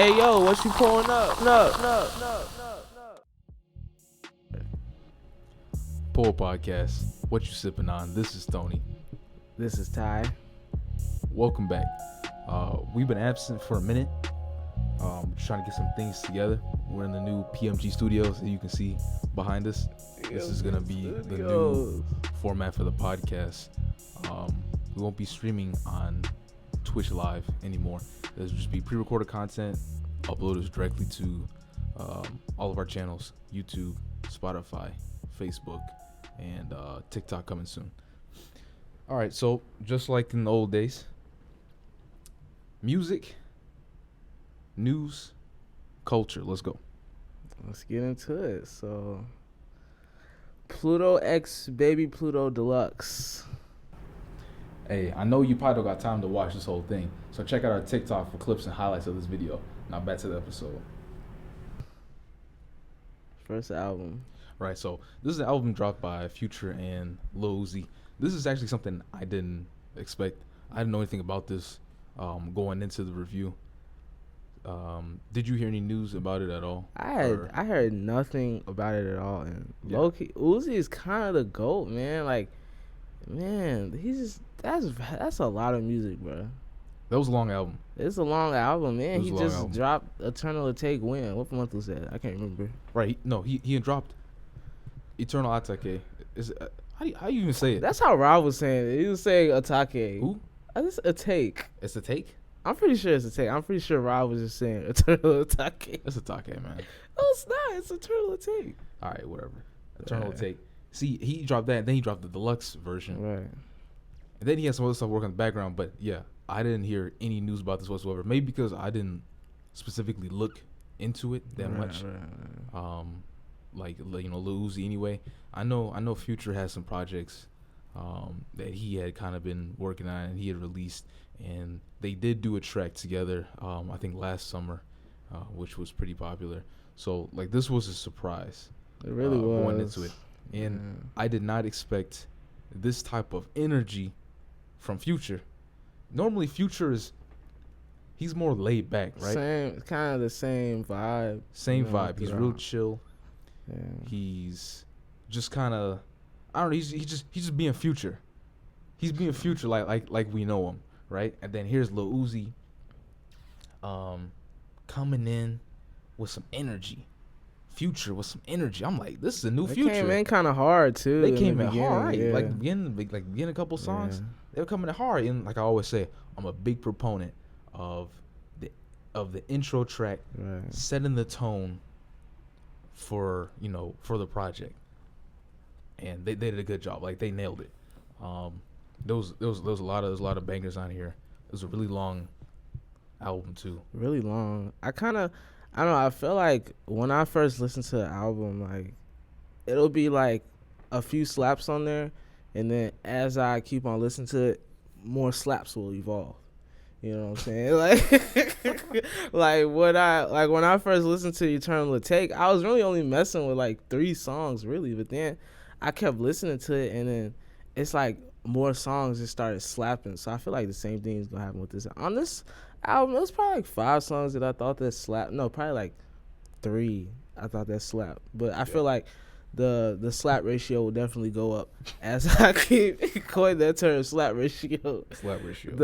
Hey yo, what you pulling up? No. Pouppodcast. What you sipping on? This is Tony. This is Ty. Welcome back. We've been absent for a minute. Trying to get some things together. We're in the new PMG studios, as you can see behind us. This is gonna be the new format for the podcast. We won't be streaming on Twitch Live anymore. It'll just be pre-recorded content uploaded directly to all of our channels: YouTube, Spotify, Facebook, and TikTok coming soon. All right, so just like in the old days, music, news, culture. Let's go. Let's get into it. So, Pluto X Baby Pluto Deluxe. Hey, I know you probably don't got time to watch this whole thing, so check out our TikTok for clips and highlights of this video. Now back to the episode. First album. Right, so this is an album dropped by Future and Lil Uzi. This is actually something I didn't expect. I didn't know anything about this going into the review. Did you hear any news about it at all? I heard nothing about it at all. And low-key, Uzi is kind of the GOAT, man. Like, man, he's just that's a lot of music, bro. That was a long album. It's a long album, man. He just dropped Eternal to Take when? What month was that? I can't remember. Right. No, he had dropped Eternal Atake. How do you even say it? That's how Rob was saying it. He was saying Atake. Who? It's a take. It's a take? I'm pretty sure it's a take. I'm pretty sure Rob was just saying Eternal Atake. It's Atake, man. No, it's not. It's Eternal Take. All right, whatever. Eternal Take. See, he dropped that, and then he dropped the deluxe version. Right. And then he had some other stuff working in the background, but yeah, I didn't hear any news about this whatsoever. Maybe because I didn't specifically look into it that much. Right. Like, you know, Lil Uzi anyway. I know Future has some projects that he had kind of been working on and he had released, and they did do a track together, I think last summer, which was pretty popular. So like this was a surprise. It really was. Going into it. And I did not expect this type of energy from Future. Normally Future he's more laid back, right? Same, kind of the same vibe. Same vibe. He's real chill. Yeah. He's just kind of, I don't know. He's just being Future. He's being Future like we know him, right? And then here's Lil Uzi, coming in with some energy. Future with some energy. I'm like, this is a new Future. They came in kind of hard too. They came in hard, right? Yeah. Like beginning a couple songs, they were coming in hard. And like I always say, I'm a big proponent of the intro track, right, setting the tone for the project. And they did a good job. Like they nailed it. There was a lot of bangers on here. It was a really long album too. Really long. I don't know. I feel like when I first listened to the album, like it'll be like a few slaps on there, and then as I keep on listening to it, more slaps will evolve. You know what I'm saying? Like when I first listened to Eternal to Take, I was really only messing with like 3 songs really, but then I kept listening to it, and then it's like more songs just started slapping. So I feel like the same thing is gonna happen with this. On this album, it was probably like 5 songs that I thought that slapped. No, probably like 3 I thought that slapped. But I feel like the slap ratio will definitely go up as I keep coining that term, slap ratio. Slap ratio.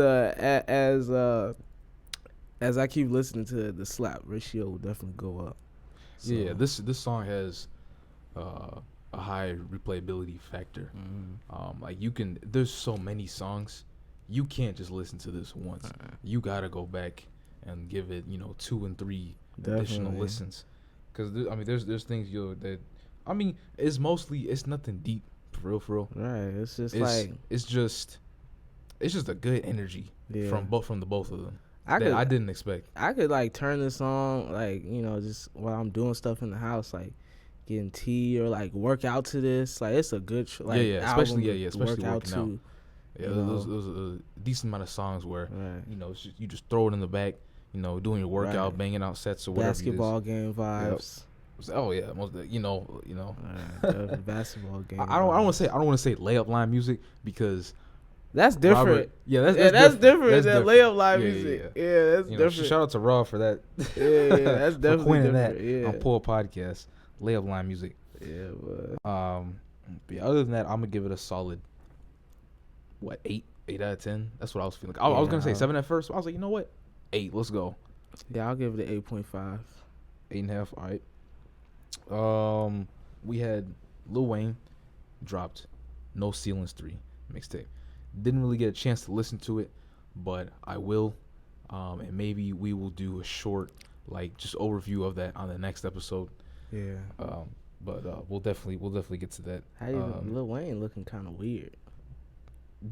As I keep listening to it, the slap ratio will definitely go up. So. Yeah, this song has a high replayability factor. Mm-hmm. Like there's so many songs, you can't just listen to this once. You gotta go back and give it 2 and 3 additional listens, because there's things it's nothing deep for real. Right. It's just a good energy from the both of them. I didn't expect. I could like turn this on like just while I'm doing stuff in the house, like getting tea or like work out to this. Like it's a good especially work out to. Yeah, There's a decent amount of songs where you just throw it in the back, doing your workout, banging out sets or whatever. Basketball game vibes. Yep. Oh yeah, basketball game. I don't want to say layup line music, because That's different. Robert. Yeah, that's different than different. layup line Yeah, music. yeah. Yeah, that's different. Shout out to Raw for that. Yeah, that's for definitely coining different. that Yeah. on Pull Podcast. Layup line music. Yeah, but But yeah, other than that, I'm gonna give it a solid 8 out of 10. That's what I was feeling. I was gonna say 7 at first, but I was like, you know what, 8. Let's go. Yeah, I'll give it an 8.5. 8.5. All right. We had Lil Wayne dropped No Ceilings 3 mixtape. Didn't really get a chance to listen to it, but I will. And maybe we will do a short, just overview of that on the next episode. Yeah. But we'll definitely get to that. How you Lil Wayne looking kind of weird.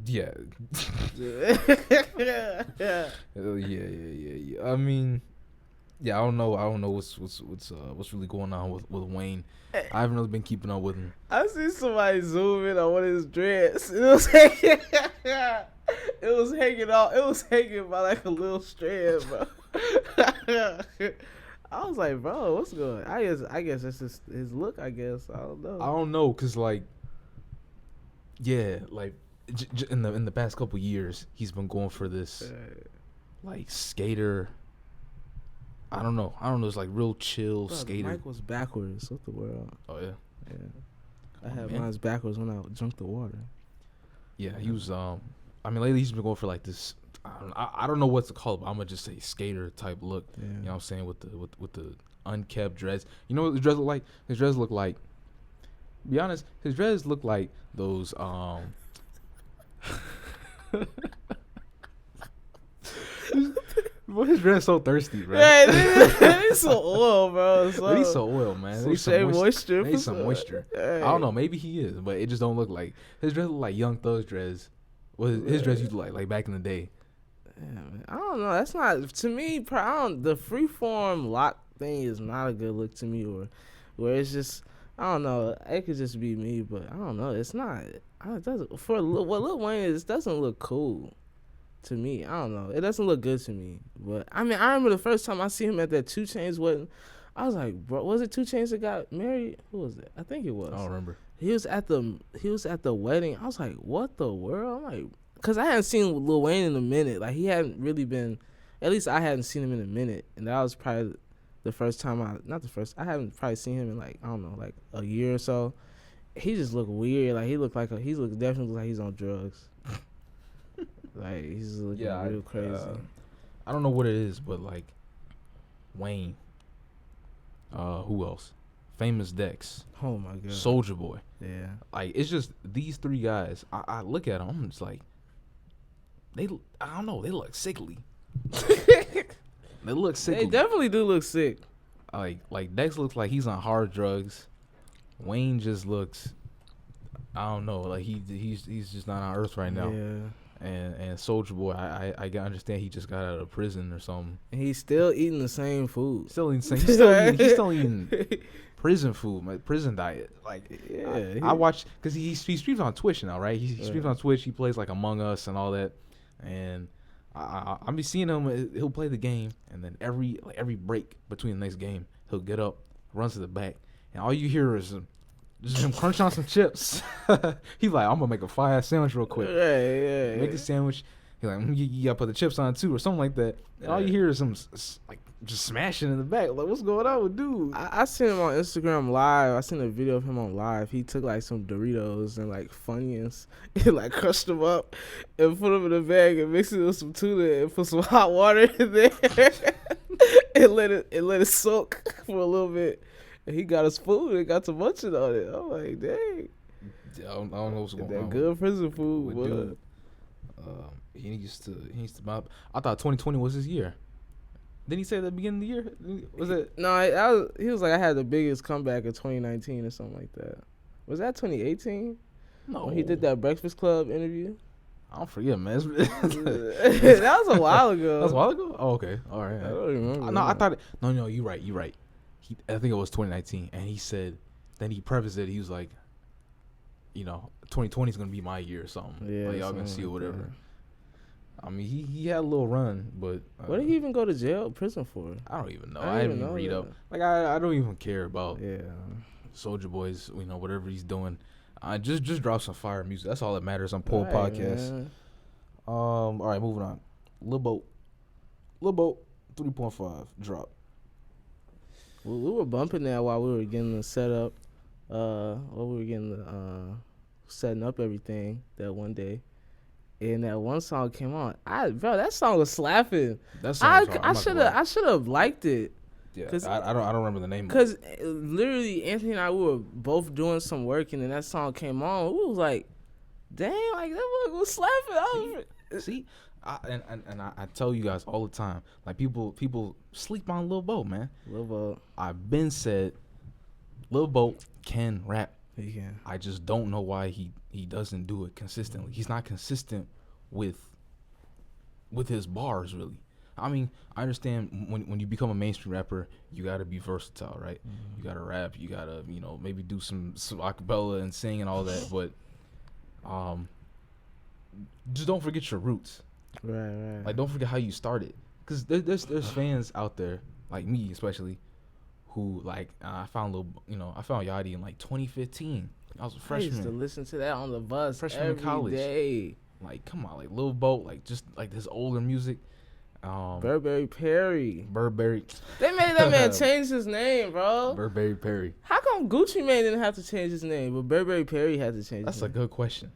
Yeah. Yeah. Yeah. I mean, yeah, I don't know what's really going on with Wayne. I haven't really been keeping up with him. I see somebody zoom in on one of his dreads. It was hanging. It was hanging off. It was hanging by like a little strand, bro. I was like, bro, what's going on? I guess that's just his look, I guess. I don't know. Cause in the past couple years, he's been going for this skater. I don't know. It's like real chill skater. Mike was backwards. What the world? Oh yeah. Yeah. I had mine backwards when I jumped the water. Yeah, he was. Lately he's been going for like this. I don't know what to call it, but I'm gonna just say skater type look. Yeah. You know what I'm saying, with the unkept dreads. You know what his dreads look like? His dreads look like. Be honest, his dreads look like those. Well, his dreads so thirsty, bro. Yeah, he's so oil, bro. He's so oil, man. Some shea moisture. Need some moisture. Hey. I don't know. Maybe he is, but it just don't look like his dreads look like Young Thug's dreads. Well, his dreads used to like back in the day. Yeah, man. I don't know. That's not to me. The freeform lock thing is not a good look to me, or where it's just I don't know. It could just be me, but I don't know. It's not. It doesn't what Lil Wayne is. It doesn't look cool to me. I don't know. It doesn't look good to me. But I mean, I remember the first time I see him at that 2 Chainz wedding. I was like, bro, was it 2 Chainz that got married? Who was that? I think it was. I don't remember. He was at the wedding. I was like, what the world? I'm like, cause I hadn't seen Lil Wayne in a minute. Like he hadn't really been. At least I hadn't seen him in a minute, and that was probably the first time I haven't probably seen him in like I don't know, like a year or so. He just looked weird. Like he definitely like he's on drugs. Like he's looking real crazy. I don't know what it is, but like Wayne. Who else? Famous Dex. Oh my god. Soulja Boy. Yeah. Like it's just these 3 guys. I look at them. I'm just like, I don't know. They look sickly. They look sickly. They definitely do look sick. Like Dex looks like he's on hard drugs. Wayne just looks, I don't know, like he's just not on earth right now. Yeah. And Soulja Boy, I understand he just got out of prison or something. And he's still eating the same food. He's still eating prison food, my prison diet. Like yeah, I watch because he streams on Twitch now, right? He streams on Twitch. He plays like Among Us and all that, and I be seeing him. He'll play the game, and then every break between the next game, he'll get up, runs to the back, and all you hear is just him crunch on some chips. He's like, I'm gonna make a fire sandwich real quick. Yeah. Make a sandwich. He's like, you gotta put the chips on too, or something like that. And all you hear is some like just smashing in the back. Like, what's going on with dude? I seen him on Instagram Live. I seen a video of him on Live. He took like some Doritos and like Funyuns and like crushed them up and put them in a bag and mixed it with some tuna and put some hot water in there and let it soak for a little bit. And he got his food and got some munching on it. I'm like, dang. I don't know what's going on. That good prison food. Dude. He needs to I thought 2020 was his year. Didn't he say at the beginning of the year? Was it? No, he was like, I had the biggest comeback of 2019 or something like that. Was that 2018? No. When he did that Breakfast Club interview? I don't forget, man. That was a while ago. That was a while ago? Oh, okay. All right. I don't remember. No, I thought No, you're right. I think it was 2019. And he said, then he prefaced it. He was like, 2020 is going to be my year or something. Yeah. Like, y'all going to see or whatever. That. I mean, he had a little run, but what did he even go to prison for? I don't even know. I didn't even read up. Like I don't even care about Soulja Boy's, whatever he's doing. Just drop some fire music. That's all that matters on Pull Podcast. Man. All right, moving on. Lil Boat 3.5 drop. We were bumping that while we were getting the setup. While we were getting the setting up everything that one day. And that one song came on. Bro, that song was slapping. That song was hard. I should have liked it. Yeah, I don't remember the name. Because literally, Anthony and I, we were both doing some work, and then that song came on. We was like, dang, like that was slapping. See, I tell you guys all the time, like people sleep on Lil Boat, man. Lil Boat. I've been said, Lil Boat can rap. He can. I just don't know why he doesn't do it consistently. He's not consistent with his bars, really. I mean, I understand when you become a mainstream rapper, you got to be versatile, right? Mm-hmm. You got to rap, you got to, maybe do some acapella and sing and all that, but just don't forget your roots. Right. Like, don't forget how you started. Because there's fans out there, like me especially, who, like, I found Yachty in, like, 2015. I was a freshman. I used to listen to that on the bus freshman every in college. day. Like, come on, like, Lil Boat, like, just, like, this older music. Burberry Perry. They made that man change his name, bro. Burberry Perry. How come Gucci Mane didn't have to change his name, but Burberry Perry had to change his name? That's a good question.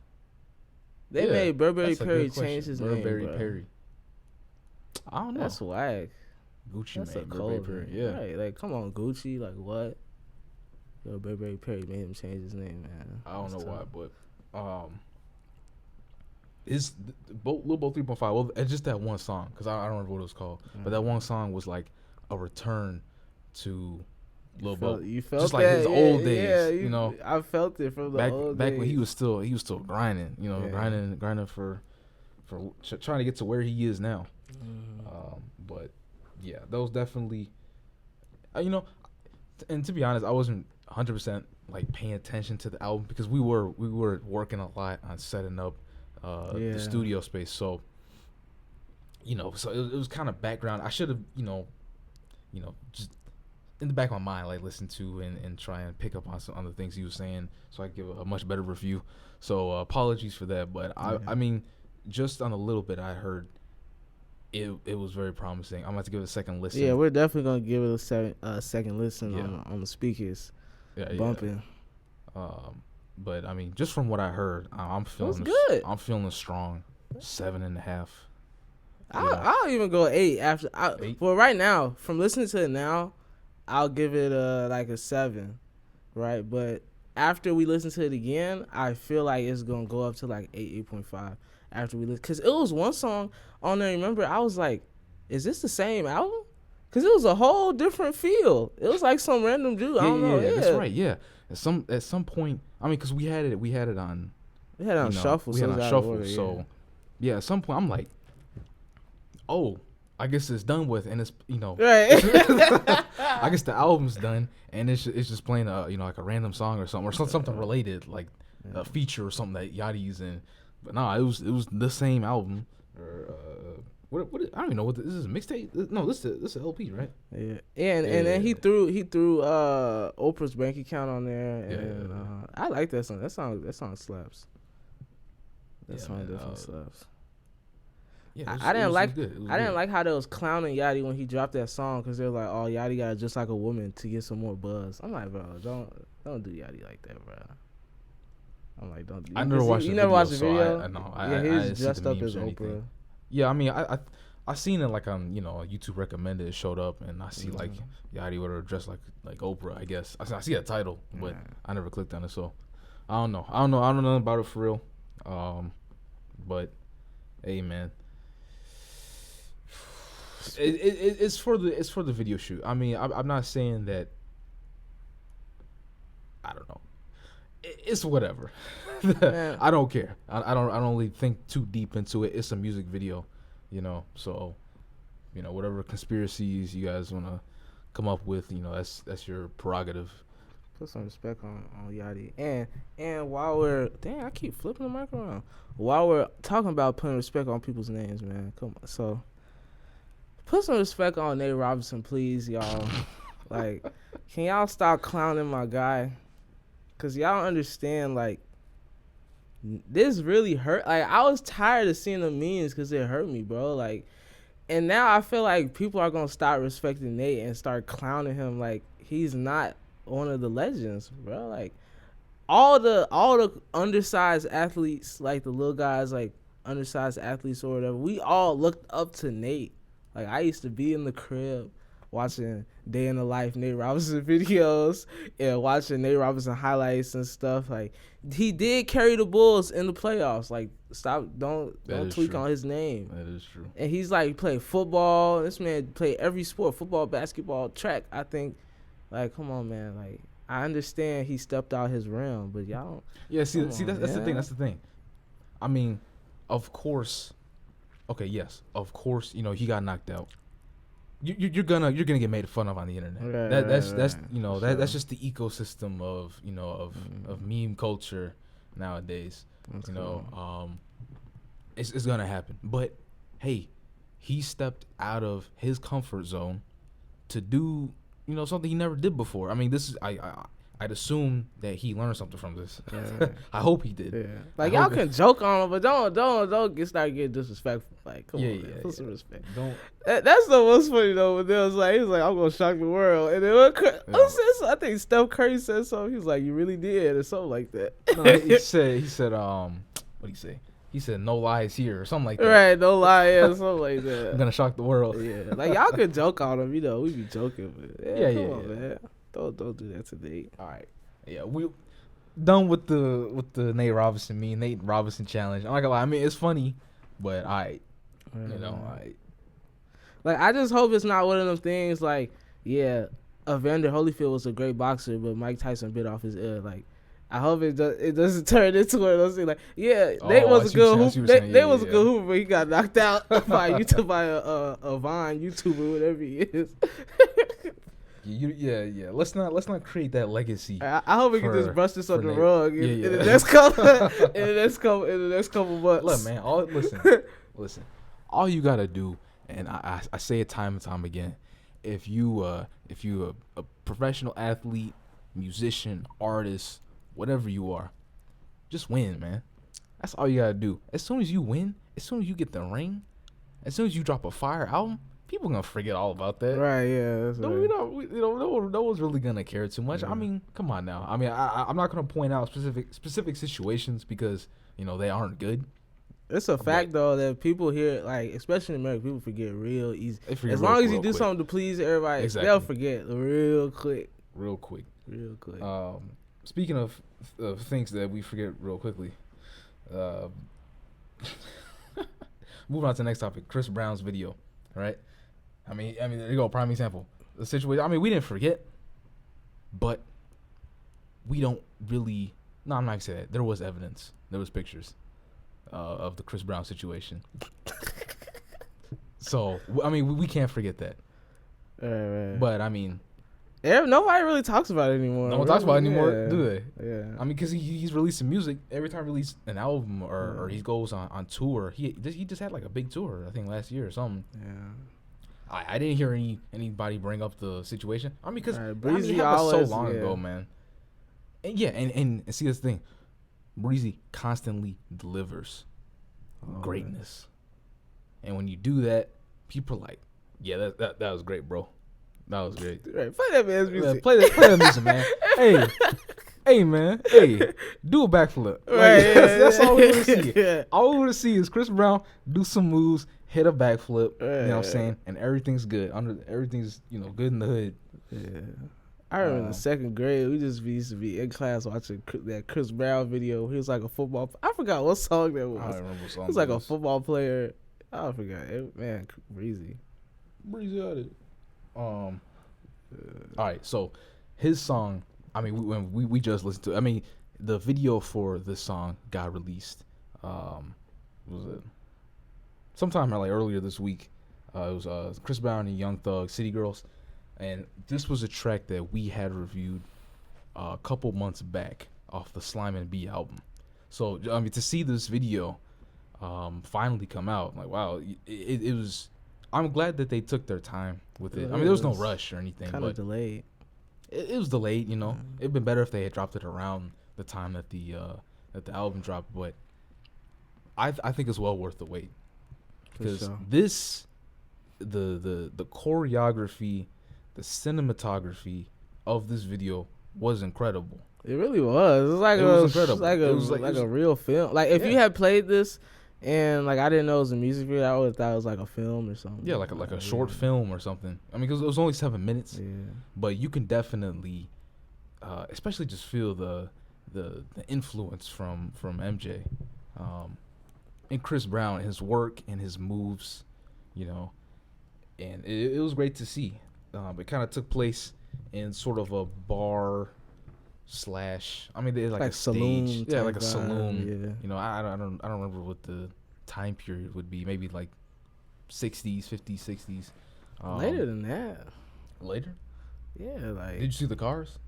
They made Burberry Perry change his name, Burberry Perry. I don't know. That's whack. Gucci Mane, Burberry Perry. Yeah. Right, like, come on, Gucci. Like, what? Yo, Burberry Perry made him change his name, man. I don't know why, but is Lil Boat 3.5? Well, it's just that one song, because I don't remember what it was called. Mm-hmm. But that one song was like a return to Lil Boat. You felt just that? like his old days. Yeah, I felt it from the old days. Back when he was still grinding, grinding for trying to get to where he is now. Mm-hmm. But yeah, those definitely, and to be honest, I wasn't 100% like paying attention to the album because we were working a lot on setting up the studio space. So, so it was kind of background. I should have, just in the back of my mind, like listen to and try and pick up on some other things he was saying so I could give a much better review. So apologies for that. But I mean, just on a little bit I heard, it was very promising. I'm about to give it a second listen. Yeah, we're definitely gonna give it a second listen on the speakers. Bumping. But I mean, just from what I heard, I'm feeling good. I'm feeling strong. 7.5. I'll even go 8 after. 8? Well, right now, from listening to it now, I'll give it like a 7, right? But after we listen to it again, I feel like it's gonna go up to like 8.5 after we listen. Cause it was one song on there. Remember, I was like, "Is this the same album?" Cause it was a whole different feel. It was like some random dude. I don't know. Yeah, that's right. Yeah, at some point, I mean, cause we had it on. We had it on shuffle. We had it on shuffle. So yeah, at some point, I'm like, oh, I guess it's done with, and it's right. I guess the album's done, and it's just playing like a random song or something related, like a feature or something that Yachty's in. But no, it was the same album. Or what I don't even know what this is. A mixtape? No, this is an LP, right? Yeah, and then he threw Oprah's bank account on there, and I like that song. That song slaps. That song definitely slaps. Yeah, I didn't like how they was clowning Yachty when he dropped that song because they were like, "Oh, Yachty got just like a woman to get some more buzz." I'm like, bro, don't do Yachty like that, bro. I'm like, don't. I never watched. You never watched the video? I he's dressed up as Oprah. Yeah, I mean, I seen it like on YouTube recommended. It showed up, and I see like Yachty with her dressed like Oprah. I guess I see that title, but I never clicked on it, so I don't know. I don't know nothing about it for real. But hey, man. It's for the video shoot. I mean, I'm not saying that. I don't know. It's whatever. I don't care. I don't really think too deep into it. It's a music video, So, whatever conspiracies you guys wanna come up with, that's your prerogative. Put some respect on Yachty. And while I keep flipping the mic around. While we're talking about putting respect on people's names, man. Come on. So put some respect on Nate Robinson, please, y'all. Like, can y'all stop clowning my guy? Cause y'all understand, like, this really hurt. Like, I was tired of seeing the memes because it hurt me, bro. Like, and now I feel like people are gonna stop respecting Nate and start clowning him. Like, he's not one of the legends, bro. Like, all the undersized athletes, like the little guys, like undersized athletes or whatever, we all looked up to Nate. Like, I used to be in the crib watching Day in the Life Nate Robinson videos and watching Nate Robinson highlights and stuff. Like, he did carry the Bulls in the playoffs. Like, don't tweak on his name. That is true. And he's like played football. This man played every sport: football, basketball, track. I think, like, come on, man. Like, I understand he stepped out his realm, but y'all don't. Yeah, see, that's the thing. That's the thing. I mean, of course. Okay, yes, of course. You know, he got knocked out. You're gonna get made fun of on the internet. Right, That's you know that's just the ecosystem of of meme culture nowadays. That's cool. It's gonna happen. But hey, he stepped out of his comfort zone to do something he never did before. I mean, this is I'd assume that he learned something from this. Yeah. I hope he did. Yeah. Like, y'all can joke on him, but don't start getting disrespectful. Like, come on, man. Put some respect. Don't. That's the most funny though. But then he was like, I'm gonna shock the world. And then I think Steph Curry said something. He was like, you really did, or something like that. No, he said what did he say? He said, no lies here, or something like that. Right, no lie, yeah, something like that. I'm gonna shock the world. Yeah, like, y'all can joke on him. We be joking, but come on, man. Don't do that today. All right. Yeah, we done with the Nate Robinson Nate Robinson challenge. I'm not gonna lie. I mean, it's funny, but I like, I just hope it's not one of them things like, Evander Holyfield was a great boxer, but Mike Tyson bit off his ear. Like, I hope it doesn't turn into one of those things. Like, Nate was a good hooper. Nate was a good hooper, but he got knocked out by a Vine YouTuber, whatever he is. Yeah. Let's not create that legacy. I hope we can just brush this on the Nate. rug in the next couple months. Look, man. Listen. All you gotta do, and I say it time and time again, if you a professional athlete, musician, artist, whatever you are, just win, man. That's all you gotta do. As soon as you win, as soon as you get the ring, as soon as you drop a fire album, people gonna forget all about that. Right, yeah. That's no, right. No one's really gonna care too much. Yeah. I mean, come on now. I mean, I'm not gonna point out specific situations because they aren't good. It's a fact though that people here, like, especially in America, people forget real easy. As long as you do something to please everybody, they'll forget real quick. Real quick. Speaking of things that we forget real quickly, moving on to the next topic, Chris Brown's video, right? I mean, there you go, prime example. The situation. I mean, we didn't forget, but we don't really. No, I'm not gonna say that. There was evidence. There was pictures of the Chris Brown situation. So I mean, we can't forget that. Right. But I mean, nobody really talks about it anymore. No one talks about it anymore, do they? Yeah. I mean, because he's releasing music every time he releases an album or he goes on tour. He just had like a big tour, I think, last year or something. Yeah. I didn't hear anybody bring up the situation. I mean, because Breezy it happened so long ago, man. And and see this thing, Breezy constantly delivers greatness, and when you do that, people are like, "Yeah, that was great, bro. That was great." Right, play that man's music. Yeah, play that music, man. Hey, man. Hey, do a backflip. Right, that's all we want to see. Yeah. All we want to see is Chris Brown do some moves, hit a backflip. You know what I'm saying? And everything's good. Everything's good in the hood. Yeah. I remember in the second grade, we just used to be in class watching that Chris Brown video. He was like a football. I forgot what song that was. I don't remember what song. He was like a football player. I forgot. Man, Breezy had it. All right, so his song. I mean, when we just listened to it, I mean, the video for this song got released. Was it sometime like earlier this week? It was Chris Brown and Young Thug, City Girls, and this was a track that we had reviewed a couple months back off the Slime and B album. So I mean, to see this video finally come out, like, wow, it was. I'm glad that they took their time with it. I mean, there was no rush or anything. Kind of delayed. It was delayed, It'd been better if they had dropped it around the time that the that the album dropped, but I think it's well worth the wait because sure. this the choreography, the cinematography of this video was incredible. It really was. It was like a real film. Like if you had played this and like I didn't know it was a music video, I would have thought it was like a film or something. Yeah, like a short film or something. I mean, because it was only 7 minutes. Yeah. But you can definitely, especially just feel the influence from MJ, and Chris Brown, his work and his moves, you know, and it was great to see. It kind of took place in sort of a bar slash. I mean, they like a saloon, stage, yeah, like a saloon. Yeah. You know, I don't remember what the time period would be. Maybe like 60s, 50s, 60s. Later than that. Later? Yeah, like. Did you see the cars?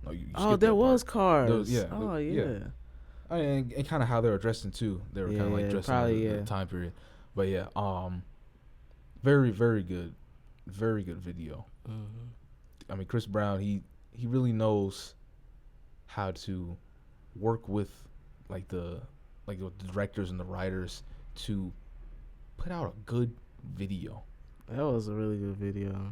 No, you there was cars. Yeah. Oh yeah. I mean, and kind of how they were dressing too. They were kind of like dressing in the time period. But yeah, very very good video. I mean, Chris Brown, he really knows how to work with the directors and the writers to put out a good video. That was a really good video.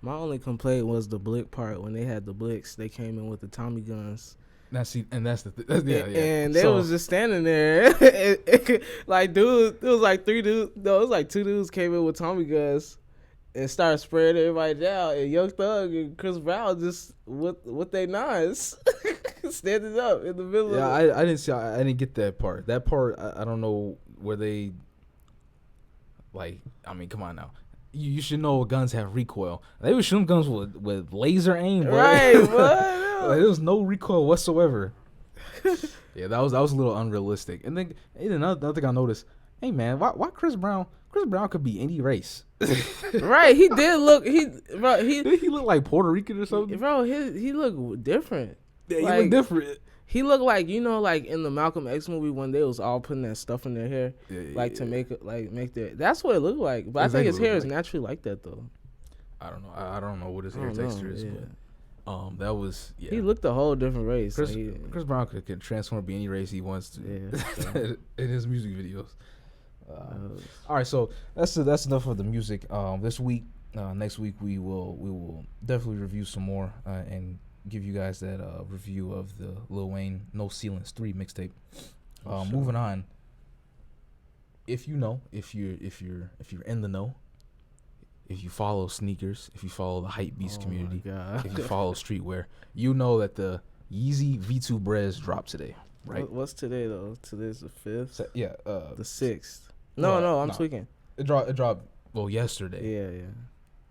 My only complaint was the blick part. When they had the blicks, they came in with the Tommy guns. That's the yeah. And they was just standing there, like dude. It was like 3 dudes. No, it was like 2 dudes came in with Tommy guns and started spraying everybody down. And Young Thug and Chris Brown just with their knives standing up in the middle. Yeah, of it. I didn't see. I didn't get that part. That part, I don't know where they. Like, I mean, come on now. You should know guns have recoil. They would shoot guns with laser aim, bro. Right? What? Like, there was no recoil whatsoever. Yeah, that was a little unrealistic. And then another thing I noticed. Hey man, why Chris Brown? Chris Brown could be any race. Right? He did look. Did he look like Puerto Rican or something? Bro, he looked different. Yeah, he like, looked different. He looked like, you know, like in the Malcolm X movie when they was all putting that stuff in their hair, to make their. That's what it looked like. But exactly, I think his hair is naturally like that though. I don't know. I don't know what his hair texture is. But, that was. Yeah. He looked a whole different race. Chris Brown could transform to be any race he wants to. Yeah. In his music videos. All right, so that's enough of the music. This week, next week we will definitely review some more and give you guys that review of the Lil Wayne No Ceilings 3 mixtape. Moving on. If you're in the know, if you follow sneakers, if you follow the hype beast community, if you follow streetwear, you know that the Yeezy V2 Brez dropped today, right? What's today though? Today's the 5th. The 6th. No, I'm tweaking. It dropped yesterday.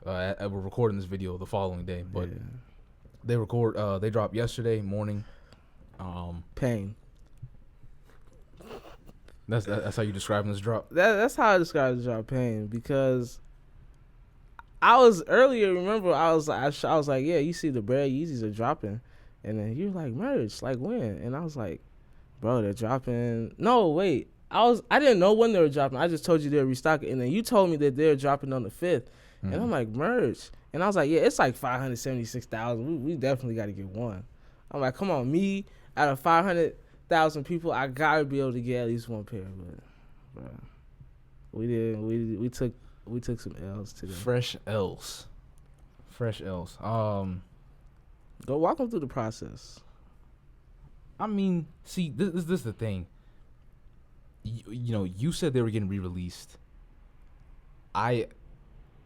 Yeah. We're recording this video the following day, but they dropped yesterday morning. Pain. That's how you describe this drop? That's how I describe the drop, pain, because I was earlier, remember, I was like, yeah, you see the Brad Yeezys are dropping. And then you were like, merch, like when? And I was like, bro, they're dropping. No, wait. I didn't know when they were dropping. I just told you they're restocking. And then you told me that they're dropping on the 5th. And I'm like, merch. And I was like, yeah, it's like 576,000. We definitely got to get one. I'm like, come on, me, out of 500,000 people, I got to be able to get at least one pair. But, bro, we didn't. We took some L's today. Fresh L's. Go walk them through the process. I mean, see, this is the thing. You know, you said they were getting re-released. I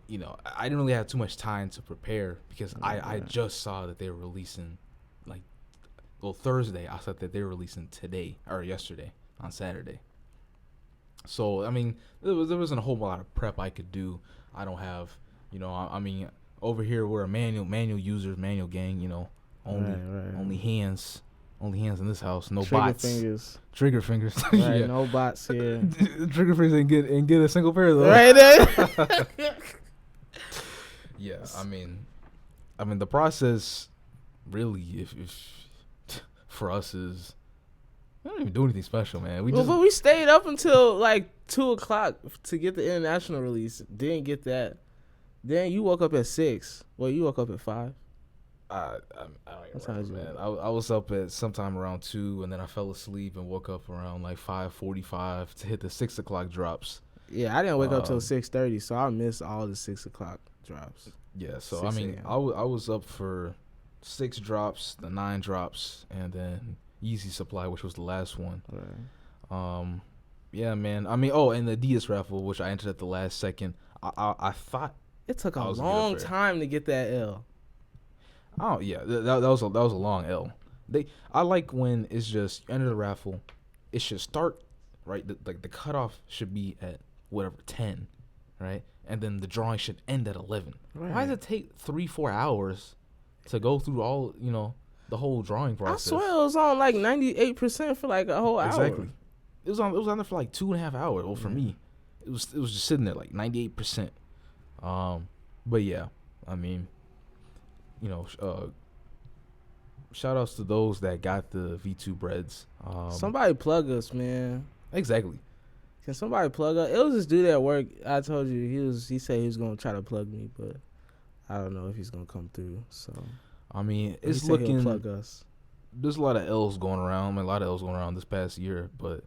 didn't really have too much time to prepare because I just saw that they were releasing, Thursday. I saw that they were releasing today or yesterday on Saturday. So, I mean, there wasn't a whole lot of prep I could do. I don't have, I mean, over here we're a manual users, manual gang, only hands in this house, no bots. Trigger fingers. Right, yeah. No bots here. Trigger fingers and get a single pair though. Right there. Yeah, I mean the process really, if for us is. We don't even do anything special, man. But we stayed up until like 2:00 to get the international release. Didn't get that. Then you woke up at 6. Well, you woke up at 5. I don't even remember, man. I was up at sometime around 2, and then I fell asleep and woke up around like 5:45 to hit the 6 o'clock drops. Yeah, I didn't wake up till 6:30, so I missed all the 6 o'clock drops. Yeah, so I mean, I was up for 6 drops, the 9 drops, and then Yeezy Supply, which was the last one. Right. Yeah, man. I mean, and the Adidas raffle, which I entered at the last second. I thought it took a long time to get that L. Oh yeah, that was a long L. I like when it's just you enter the raffle, it should start right. The cutoff should be at whatever 10, right, and then the drawing should end at 11. Right. Why does it take 3-4 hours to go through all the whole drawing process? I swear it was on like 98% for like a whole hour. Exactly. It was on there for like 2.5 hours. Well, for me, it was just sitting there like 98%. But yeah, I mean. Shout outs to those that got the V2 breads. Somebody plug us, man. Exactly. Can somebody plug us? It was this dude at work. I told you he said he was gonna try to plug me, but I don't know if he's gonna come through. So I mean, it's looking. Plug us. There's a lot of L's going around. I mean, a lot of L's going around this past year, but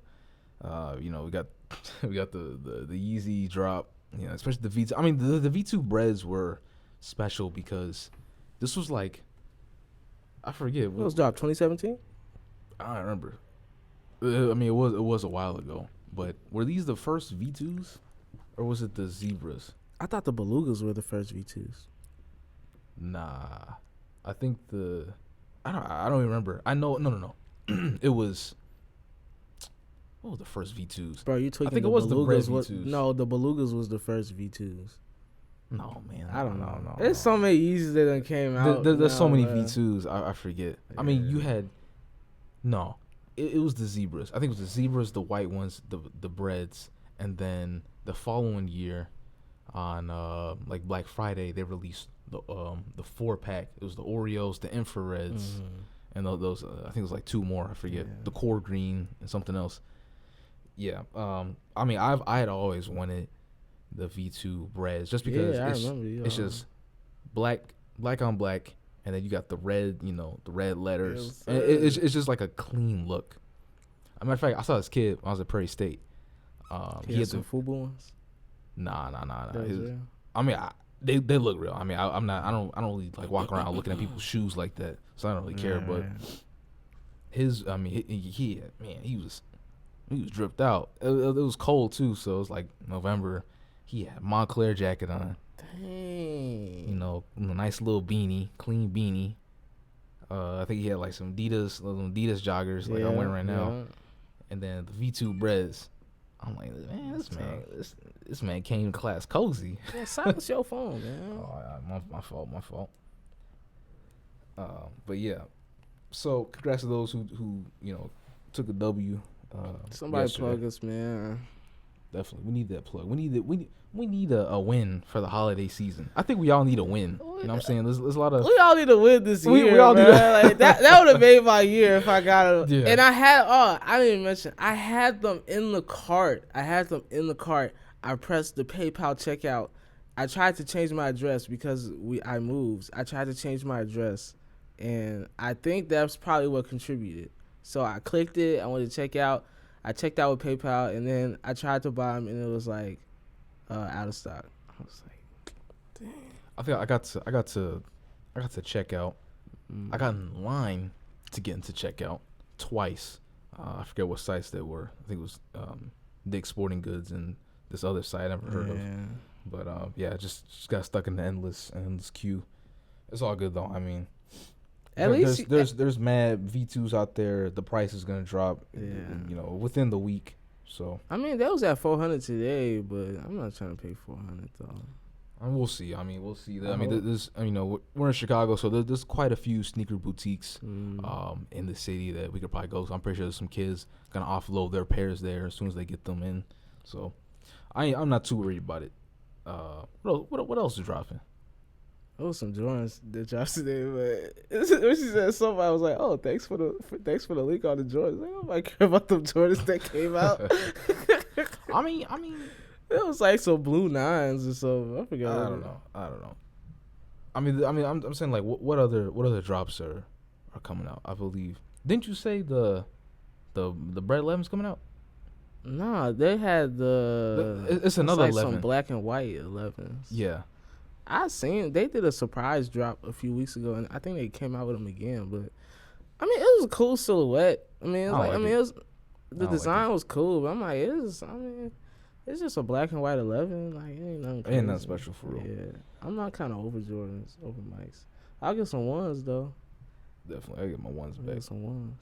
we got the Yeezy drop. Especially the V2. I mean, the V2 breads were special because. This was like, I forget. It was dropped 2017? I don't remember. I mean, it was a while ago. But were these the first V2s? Or was it the Zebras? I thought the Belugas were the first V2s. Nah. I think I don't even remember. I know, no. It was, what was the first V2s? Bro, you tweaking. I think it was the bread V2s. No, the Belugas was the first V2s. No, man. I don't know. There's so many Yeezys that done came out. There's so many V2s. I forget. Yeah. I mean, you had... No. It was the Zebras. I think it was the Zebras, the white ones, the breads. And then the following year on like Black Friday, they released the 4-pack. It was the Oreos, the Infrareds, and those I think it was like 2 more. I forget. Yeah. The Core Green and something else. Yeah. I mean, I had always wanted... the V2 breads just because it's just black on black, and then you got the red, the red letters. And it's just like a clean look. As a matter of fact, I saw this kid when I was at Prairie State. He had some FUBU ones. Nah. I mean, they look real. I mean, I don't really like walk around looking at people's shoes like that, so I don't really care. But his, I mean, he was dripped out. It was cold too, so it was like November. He had Montclair jacket on. Dang. A nice little beanie, clean beanie. I think he had like some Adidas joggers like I'm wearing right now. And then the V2 breads. I'm like, man, this man came to class cozy. Yeah, silence your phone, man. My fault. But yeah. So congrats to those who took a W. Somebody yesterday. plug us, man. Definitely, we need that plug. We need a win for the holiday season. I think we all need a win. You know what I'm saying? There's a lot of. We all need a win this year. We all need like that would have made my year if I got it. Yeah. And I didn't even mention. I had them in the cart. I pressed the PayPal checkout. I tried to change my address because I moved. I tried to change my address, and I think that's probably what contributed. So I clicked it. I wanted to check out. I checked out with PayPal, and then I tried to buy them, and it was like out of stock. I was like, dang. I think I got to check out. I got in line to get into checkout twice. I forget what sites they were. I think it was Dick's Sporting Goods and this other site I never heard of. But yeah, just got stuck in the endless queue. It's all good though. I mean, at least there's mad V2s out there. The price is gonna drop, within the week. So I mean, that was at $400 today, but I'm not trying to pay $400 though. We'll see. We'll see. There's we're in Chicago, so there's quite a few sneaker boutiques in the city that we could probably go. So I'm pretty sure there's some kids gonna offload their pairs there as soon as they get them in. So I'm not too worried about it. What else is dropping? There was some Jordans that dropped today, but when she said something, I was like, "Oh, thanks for the link on the Jordans." Like, nobody care about them Jordans that came out. I mean, it was like some blue 9s or something. I forgot. I don't know. I'm saying like what other drops are coming out? I believe. Didn't you say the Bread 11's coming out? Nah, they had it's another like 11. some black and white 11s. Yeah. I seen they did a surprise drop a few weeks ago, and I think they came out with them again. But I mean, it was a cool silhouette. I mean, it was the design was cool. But I'm like, it's just a black and white 11. Like, it ain't nothing crazy. Ain't nothing special for real. Yeah, I'm not kind of over Jordans, over Mikes. I'll get some ones though. Definitely, I get my ones back. Get some ones.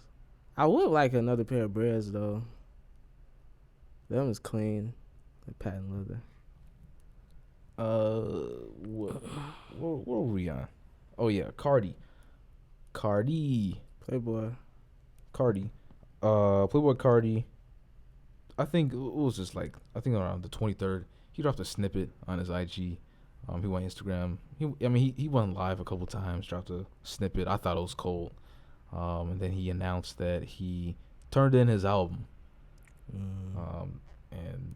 I would like another pair of Breads though. Them is clean, like patent leather. What were we on? Oh yeah, Cardi, PLayboi, PLayboi Cardi. I think it was just like around the 23rd. He dropped a snippet on his IG. He went Instagram. He went live a couple times. Dropped a snippet. I thought it was cold. And then he announced that he turned in his album. And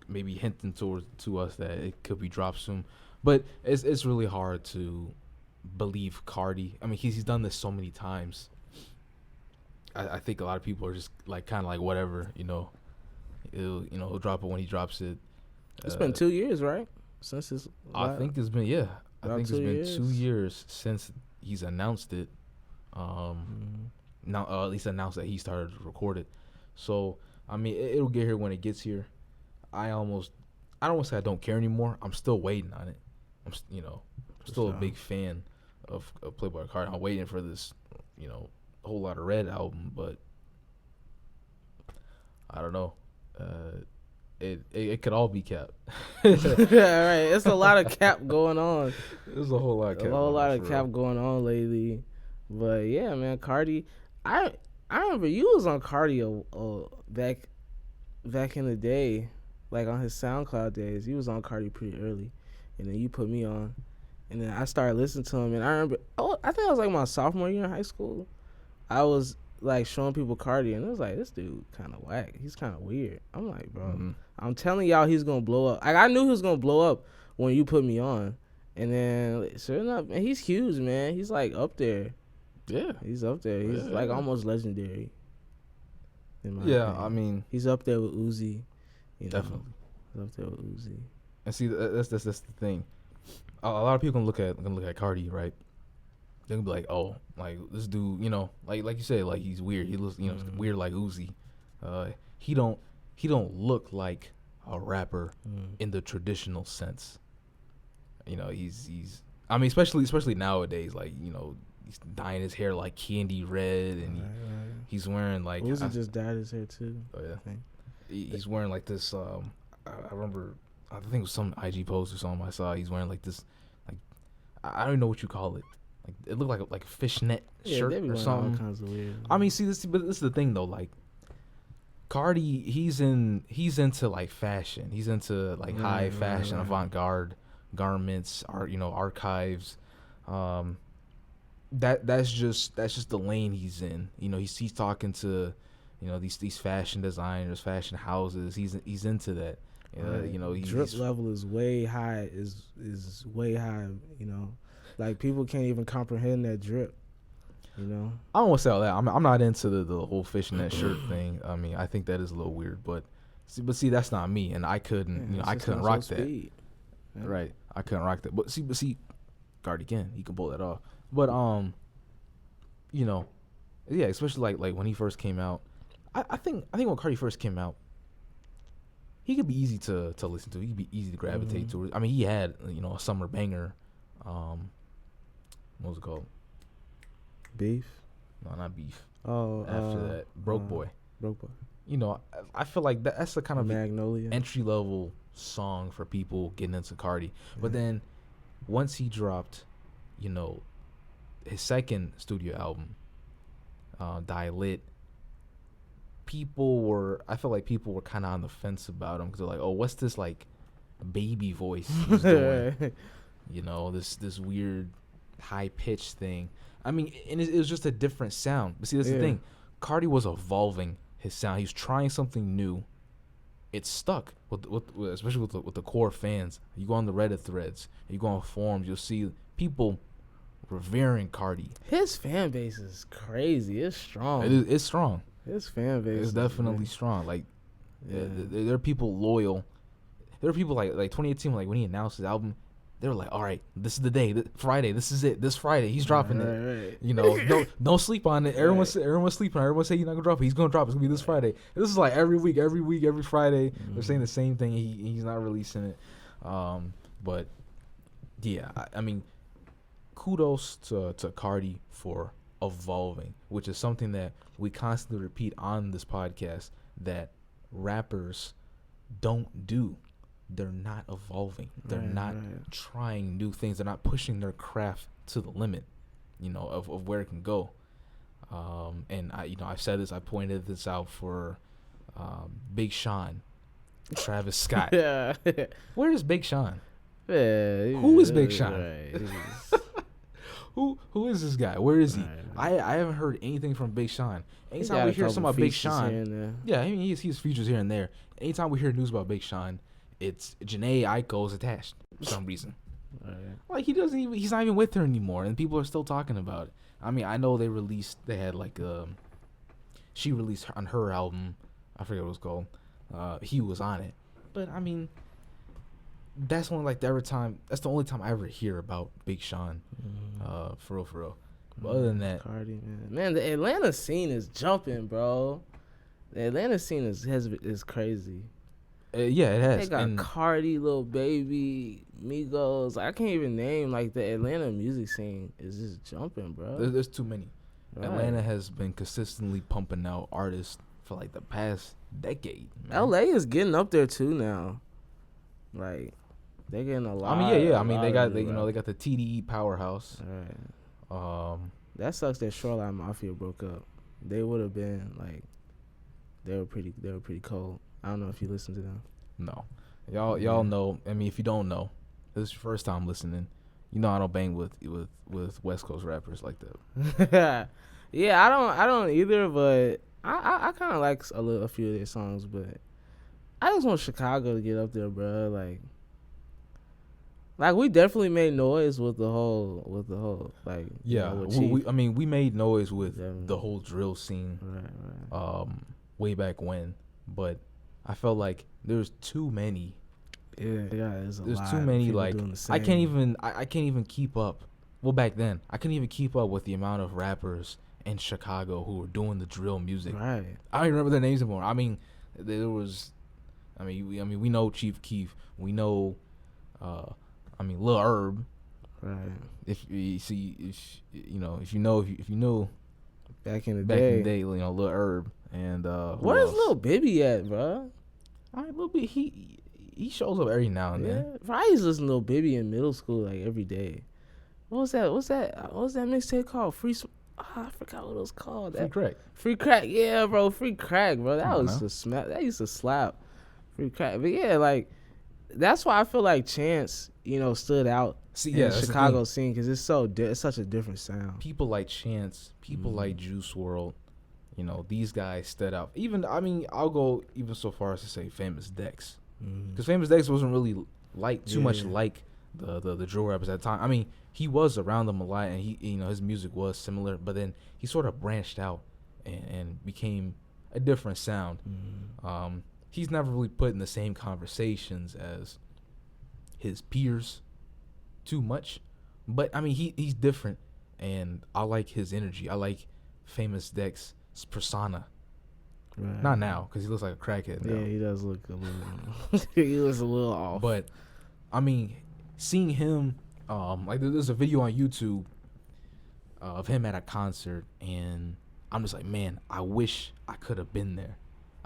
maybe hinting to us that it could be dropped soon. But it's really hard to believe Cardi. I mean, he's done this so many times. I think a lot of people are just like kind of like whatever, he'll drop it when he drops it. It's been 2 years, right? Since his I think it's been 2 years since he's announced it. Now at least announced that he started to record it. So I mean, it'll get here when it gets here. I don't want to say I don't care anymore. I'm still waiting on it. I'm still a big fan of PLayboi Carti. I'm waiting for this, Whole Lot of Red album, but I don't know. It could all be cap. Yeah, right. It's a lot of cap going on. There's a whole lot of cap. A whole lot of cap going on lately. But yeah, man, Cardi. I remember you was on Cardi back in the day, like on his SoundCloud days. You was on Cardi pretty early, and then you put me on, and then I started listening to him. And I remember, I think I was like my sophomore year in high school. I was like showing people Cardi, and it was like, this dude kind of whack. He's kind of weird. I'm like, bro, I'm telling y'all, he's gonna blow up. Like, I knew he was gonna blow up when you put me on, and then sure enough, man, he's huge, man. He's like up there. Yeah, he's up there. He's like almost legendary. Yeah, I mean, he's up there with Uzi. Definitely, he's up there with Uzi. And see, that's the thing. A lot of people can look at Cardi, right? They can be like, oh, like this dude, like you said, like he's weird. He looks, weird like Uzi. He don't look like a rapper in the traditional sense. He's. I mean, especially nowadays, like he's dyeing his hair like candy red, and he's wearing like Uzi just dyed his hair too. Oh yeah, he's wearing like this. I remember, I think it was some IG post or something I saw. He's wearing like this, like I don't even know what you call it. Like it looked like a fishnet shirt or something. All kinds of weird. I mean, see but this is the thing though. Like Cardi, he's into like fashion. He's into like high fashion, avant-garde garments, archives. That's just the lane he's in. He's talking to, these fashion designers, fashion houses. He's into that. He's drip level is way high. Is way high. Like people can't even comprehend that drip. I don't want to say all that. I'm not into the whole fishnet shirt thing. I mean, I think that is a little weird, but see, that's not me, and I couldn't. I couldn't rock that. Yeah. Right, I couldn't rock that. But see, Cardi can. He can pull that off. But yeah, especially like when he first came out. I think when Cardi first came out, he could be easy to listen to. He could be easy to gravitate to. I mean, he had a summer banger. What was it called? Beef? No, not Beef. Oh, after that, Broke Boy. Broke Boy. I feel like that's the kind of Magnolia entry level song for people getting into Cardi. But then once he dropped, his second studio album, Die Lit, I feel like people were kind of on the fence about him because they're like, oh, what's this like baby voice he's doing? This weird high pitched thing. I mean, and it was just a different sound. But see, that's the thing. Cardi was evolving his sound. He was trying something new, it's stuck with especially with the core fans. You go on the Reddit threads, you go on forums, you'll see people revering Carti. His fan base is crazy. It's strong. It's strong. His fan base is definitely strong. Like, there are people loyal. There are people like 2018, like when he announced his album, they were like, all right, this is the day, Friday, this is it. This Friday, he's dropping it. Right. You know, don't sleep on it. Everyone's sleeping on it. Everyone say he's not gonna drop it. He's gonna drop it. It's gonna be this Friday. This is like every week, every Friday. They're saying the same thing. He's not releasing it. But yeah, I mean, kudos to Carti for evolving, which is something that we constantly repeat on this podcast that rappers don't do. They're not evolving. They're not trying new things. They're not pushing their craft to the limit, you know, of where it can go. And I've said this. I pointed this out for Big Sean, Travis Scott. Yeah. Where is Big Sean? Yeah, Who is Big Sean? Right. Who is this guy? Where is he? Right. I haven't heard anything from Big Sean. Anytime we hear something about Big Sean, yeah, I mean he's features here and there. Anytime we hear news about Big Sean, it's Janae Aiko's attached for some reason. Right. Like he's not even with her anymore, and people are still talking about it. I mean, I know they had like she released on her album, I forget what it was called. He was on it, but I mean, that's only like that's the only time I ever hear about Big Sean, for real. But other than that, Carti, man, the Atlanta scene is jumping, bro. The Atlanta scene is crazy. Yeah, it has. They got Carti, Lil Baby, Migos. I can't even name, like, the Atlanta music scene is just jumping, bro. There's too many. Right. Atlanta has been consistently pumping out artists for like the past decade. Man. LA is getting up there too now. Like, they're getting a lot. I mean, yeah. I mean, they got the TDE powerhouse. Right. That sucks that Shoreline Mafia broke up. They would have been like, they were pretty cold. I don't know if you listen to them. No, y'all know. I mean, if you don't know, this is your first time listening. You know I don't bang with West Coast rappers like that. Yeah, I don't either. But I kind of like a few of their songs. But I just want Chicago to get up there, bro. Like we definitely made noise with the whole like. Yeah, we made noise with the whole drill scene. Right. Way back when, but I felt like there's too many. Yeah, there's too many. Like I can't even keep up. Well, back then I couldn't even keep up with the amount of rappers in Chicago who were doing the drill music. Right. I don't even remember their names anymore. I mean, there was. I mean, we know Chief Keef. We know. Lil Herb. Right. If you know. Back in the day, you know, Lil Herb and where's Lil Bibby at, bro? All right, Lil Bibby, he shows up every now and then. I used to listen to Lil Bibby in middle school, like every day. What was that mixtape called? I forgot what it was called. Free Crack. Yeah, bro. Free Crack, bro. That used to slap. Free Crack. But yeah, like that's why I feel like Chance, stood out in the Chicago scene because it's such a different sound. People like Chance, people like Juice WRLD, these guys stood out. Even I'll go even so far as to say Famous Dex, because Famous Dex wasn't really too much like the drill rappers at the time. I mean, he was around them a lot, and he his music was similar, but then he sort of branched out and became a different sound. He's never really put in the same conversations as his peers too much, but I mean he's different, and I like his energy. I like Famous Dex's persona. Right. Not now, because he looks like a crackhead now. Yeah, he does look a little. He looks a little off. But I mean, seeing him, like there's a video on YouTube of him at a concert, and I'm just like, man, I wish I could have been there.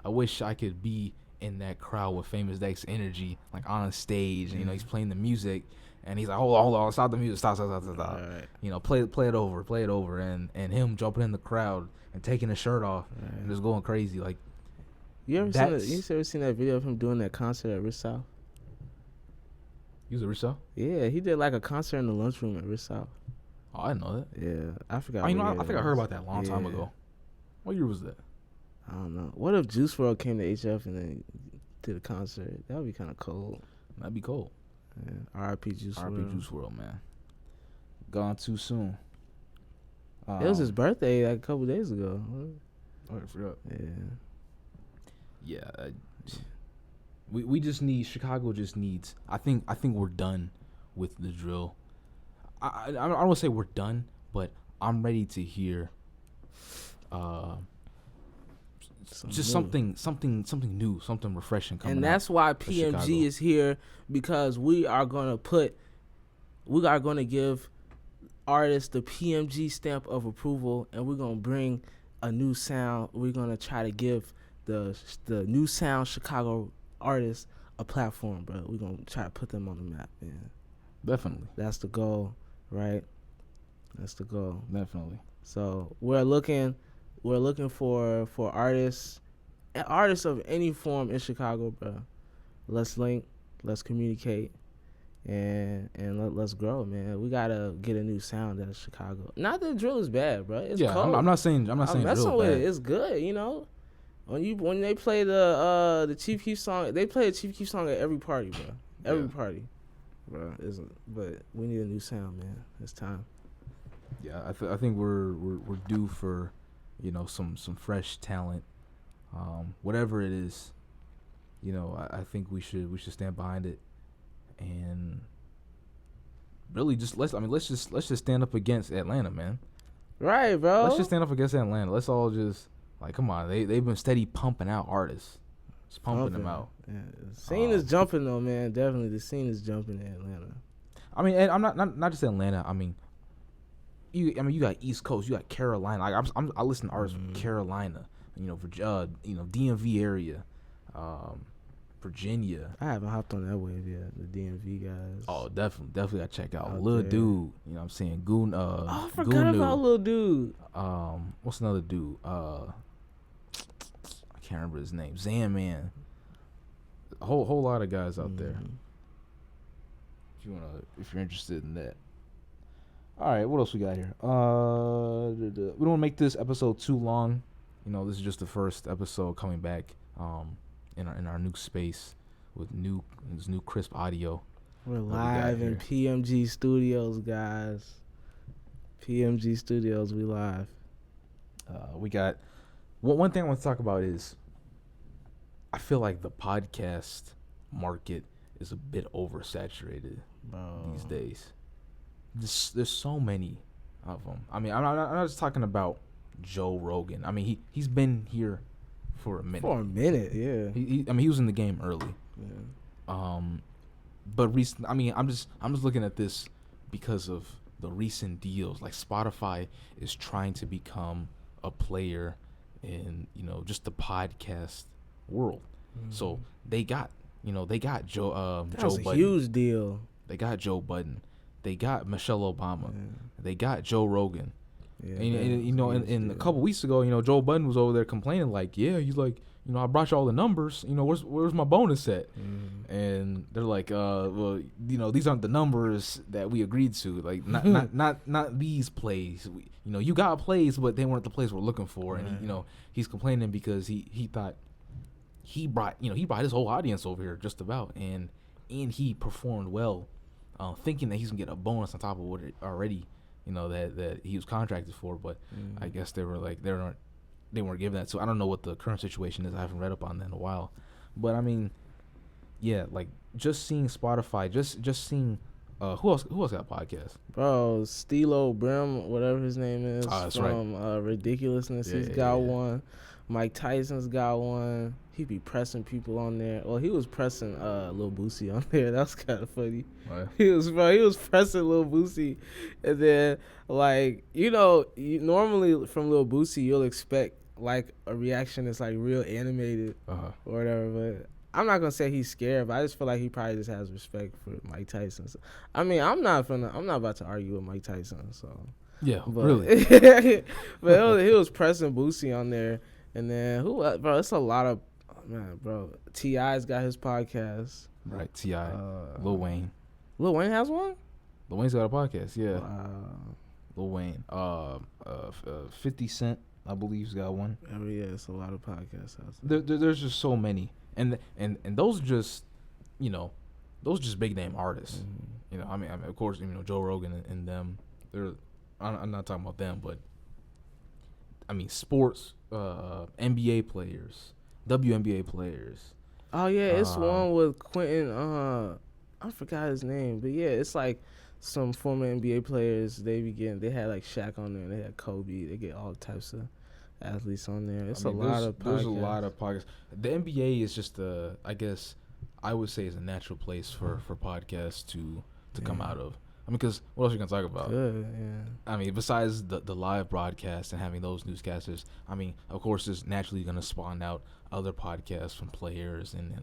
I wish I could be in that crowd with Famous Dex energy, like on stage. And, he's playing the music, and he's like, hold on, stop the music, stop. Right. Play it over, and him jumping in the crowd and taking his shirt off and just going crazy. Like, you ever seen that video of him doing that concert at Rich South? He was at Rich South? Yeah, he did like a concert in the lunchroom at Rich South. Oh, I didn't know that. Yeah, I forgot. I think I heard about that a long time ago. What year was that? I don't know. What if Juice WRLD came to HF and then did a concert. That would be kind of cold. That'd be cold. Yeah. R.I.P. Juice WRLD. R.I.P. Juice WRLD, man. Gone too soon. It was his birthday like a couple days ago. Oh, I forgot. Yeah. Yeah. We just need, Chicago just needs, I think we're done with the drill. I don't want to say we're done, but I'm ready to hear something new, something refreshing coming and that's why PMG is here, because we are going to give artists the PMG stamp of approval, and we're going to bring a new sound. We're going to try to give the new sound Chicago artists a platform, bro. We're going to try to put them on the map, man. Definitely. That's the goal, right? That's the goal. Definitely. So we're looking for artists of any form in Chicago, bro. Let's link, let's communicate, and let's grow, man. We gotta get a new sound out of Chicago. Not that drill is bad, bro. It's cold. I'm not saying messing drill with bad. it. It's good, you know. When they play the Chief Keef song, they play a Chief Keef song at every party, bro. Every party, bro. But we need a new sound, man. It's time. Yeah, I think we're due for, you know, some fresh talent, whatever it is. You know, I think we should stand behind it, and really let's just stand up against Atlanta, man. Right, bro. Let's just stand up against Atlanta. Let's all just, like, come on. They've been steady pumping out artists, just pumping them out. Yeah, the scene is jumping though, man. Definitely, the scene is jumping in Atlanta. I mean, and I'm not just Atlanta. I mean, you got East Coast, you got Carolina. Like I listen to artists from Carolina, you know, DMV area, Virginia. I haven't hopped on that wave yet. The DMV guys. Oh, definitely gotta check out Okay. Lil Dude. You know what I'm saying? Goon. I forgot about Lil Dude. What's another dude? I can't remember his name. Zan Man. A whole lot of guys out there. If you're interested in that. All right, what else we got here? We don't want to make this episode too long. You know, this is just the first episode coming back in our new space with new crisp audio. We're live in PMG Studios, guys. PMG Studios, we live. We got one thing I want to talk about is I feel like the podcast market is a bit oversaturated these days. There's so many of them. I mean, I'm not just talking about Joe Rogan. I mean, he's been here for a minute. For a minute, yeah. He was in the game early. Yeah. But recent. I mean, I'm just looking at this because of the recent deals. Like Spotify is trying to become a player in, you know, just the podcast world. So they got Joe. That Joe was a Budden. huge deal. They got Joe Budden. They got Michelle Obama. Yeah. They got Joe Rogan. Yeah, And you know, and a couple weeks ago, you know, Joe Budden was over there complaining, like, yeah, he's like, you know, I brought you all the numbers. You know, where's my bonus at? And they're like, well, you know, these aren't the numbers that we agreed to. Like, not these plays. You know, you got plays, but they weren't the plays we're looking for. Right. And you know, he's complaining because he thought he brought his whole audience over here just about, and he performed well, thinking that he's gonna get a bonus on top of what it already, you know, that he was contracted for. But I guess they weren't giving that. So I don't know what the current situation is. I haven't read up on that in a while. But I mean, yeah, like just seeing Spotify, just seeing who else got a podcast? Bro, Stilo Brim, whatever his name is, that's from Ridiculousness, he's got one. Mike Tyson's got one. He be pressing people on there. Well, he was pressing Lil Boosie on there. That was kind of funny. What? He was pressing Lil Boosie, and then like, you know, normally from Lil Boosie you'll expect like a reaction that's like real animated or whatever. But I'm not gonna say he's scared, but I just feel like he probably just has respect for Mike Tyson. So, I mean, I'm not about to argue with Mike Tyson. So Yeah, but, really. but he was pressing Boosie on there. And then bro, it's a lot of, bro. T.I.'s got his podcast. Right, T.I., Lil Wayne. Lil Wayne has one? Lil Wayne's got a podcast, yeah. Wow. Lil Wayne. 50 Cent, I believe, has got one. Yeah, it's a lot of podcasts. There's just so many. and those just, those just big name artists. I mean, of course, Joe Rogan and them. I'm not talking about them, but I mean, sports, NBA players, WNBA players. Oh yeah, it's one with Quentin. I forgot his name, but yeah, it's like some former NBA players. They had like Shaq on there, and they had Kobe. They get all types of athletes on there. It's a lot of podcasts. There's a lot of podcasts. The NBA is just I guess I would say is a natural place for podcasts to come out of. I mean, because what else are you gonna talk about? Good, yeah. I mean, besides the live broadcast and having those newscasters, I mean, of course, it's naturally gonna spawn out other podcasts from players and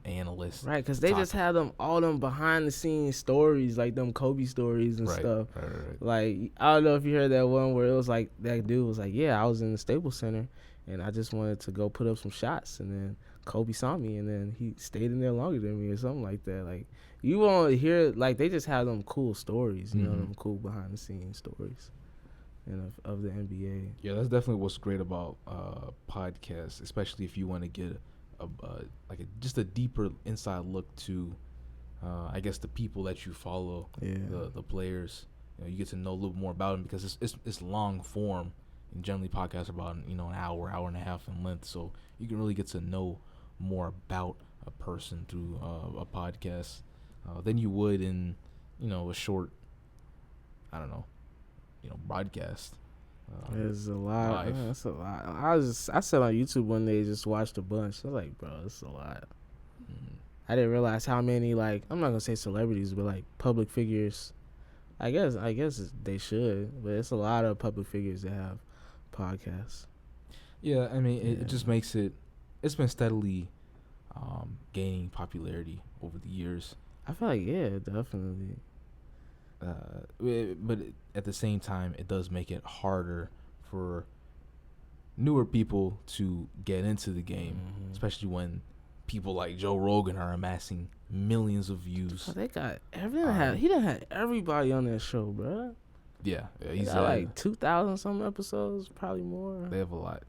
analysts. Right, because they just have all them behind the scenes stories, like them Kobe stories and stuff. Right. Like, I don't know if you heard that one where it was like that dude was like, yeah, I was in the Staples Center and I just wanted to go put up some shots, and then Kobe saw me and then he stayed in there longer than me or something like that. Like, you won't hear, like, they just have them cool stories, them cool behind the scenes stories, of the NBA. Yeah, that's definitely what's great about podcasts, especially if you want to get just a deeper inside look to, I guess, the people that you follow, the players. You get to know a little more about them because it's long form, and generally podcasts are about an hour and a half in length, so you can really get to know more about a person through a podcast than you would in a short, I don't know, broadcast. There's a lot. That's a lot. I sat on YouTube one day, just watched a bunch. I was like, bro, it's a lot. I didn't realize how many, like, I'm not gonna say celebrities, but like public figures. I guess they should, but it's a lot of public figures that have podcasts. Yeah, I mean, it just makes it. It's been steadily gaining popularity over the years. I feel like, yeah, definitely. But at the same time, it does make it harder for newer people to get into the game, especially when people like Joe Rogan are amassing millions of views. Oh, they got everything. He done had everybody on that show, bro. Yeah, he's got like 2,000 some episodes, probably more. They have a lot,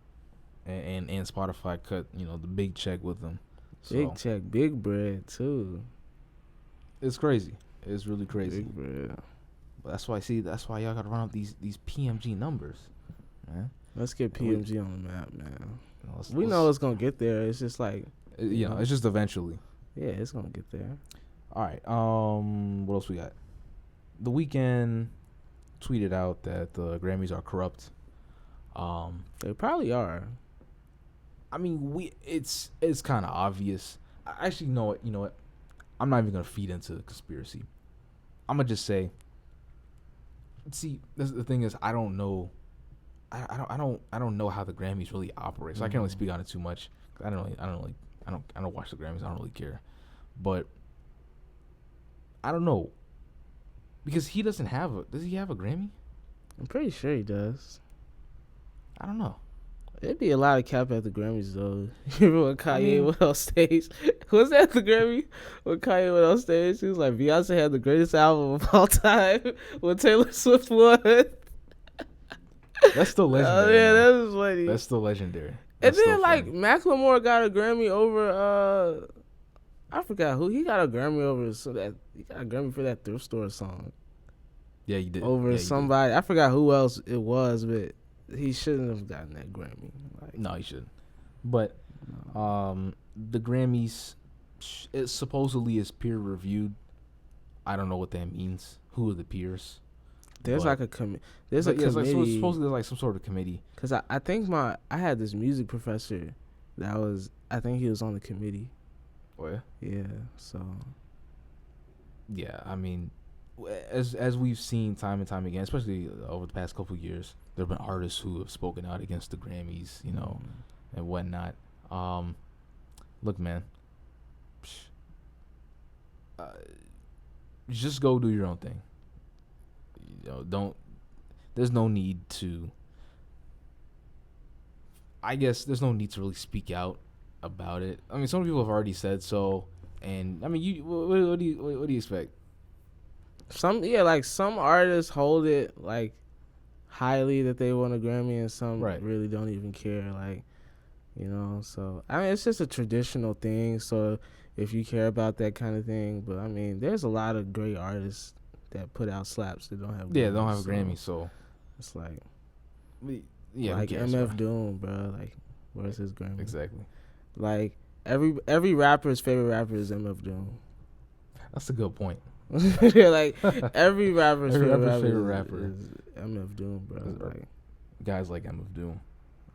and Spotify cut the big check with them. Big check, big bread too. It's crazy. It's really crazy. Big bread. But that's why y'all gotta run up these PMG numbers, man. Let's get PMG on the map, man. We know it's gonna get there. It's just like, it's just eventually. Yeah, it's gonna get there. All right. What else we got? The Weeknd tweeted out that the Grammys are corrupt. They probably are. I mean, it's kind of obvious. I actually know it. You know what? I'm not even gonna feed into the conspiracy. I'm gonna just say. See, the thing is, I don't know. I don't know how the Grammys really operate. So I can't really speak on it too much. I don't watch the Grammys. I don't really care. But I don't know, because he doesn't have a. Does he have a Grammy? I'm pretty sure he does. I don't know. It'd be a lot of cap at the Grammys, though. You remember when Kanye went on stage? Was that the Grammy? When Kanye went on stage, he was like, Beyonce had the greatest album of all time when Taylor Swift won. That's still legendary. Yeah, that was funny. That's still legendary. And then, like, Macklemore got a Grammy over, I forgot who. He got a Grammy over, he got a Grammy for that thrift store song. Yeah, he did. Over somebody. I forgot who else it was, but he shouldn't have gotten that Grammy. No, he shouldn't. But the Grammys, it supposedly is peer reviewed. I don't know what that means. Who are the peers? There's like a committee. There's a committee. So supposedly there's like some sort of committee. Because I think I had this music professor I think he was on the committee. Oh, yeah? Yeah, so. Yeah, I mean, as we've seen time and time again, especially over the past couple of years, there have been artists who have spoken out against the Grammys, and whatnot. Look, man, just go do your own thing. There's no need to. I guess there's no need to really speak out about it. I mean, some people have already said so, and I mean, what do you expect? Some artists hold it like highly that they won a Grammy, and some really don't even care. Like, You know, so I mean, it's just a traditional thing. So if you care about that kind of thing, but I mean, there's a lot of great artists that put out slaps that don't have Yeah, Grammys, don't have a Grammy, so it's like yeah, MF Doom, bro. Like, where's his Grammy? Exactly. Like every rapper's favorite rapper is MF Doom. That's a good point. Like every rapper's favorite rapper is MF Doom, bro. Like guys like MF Doom.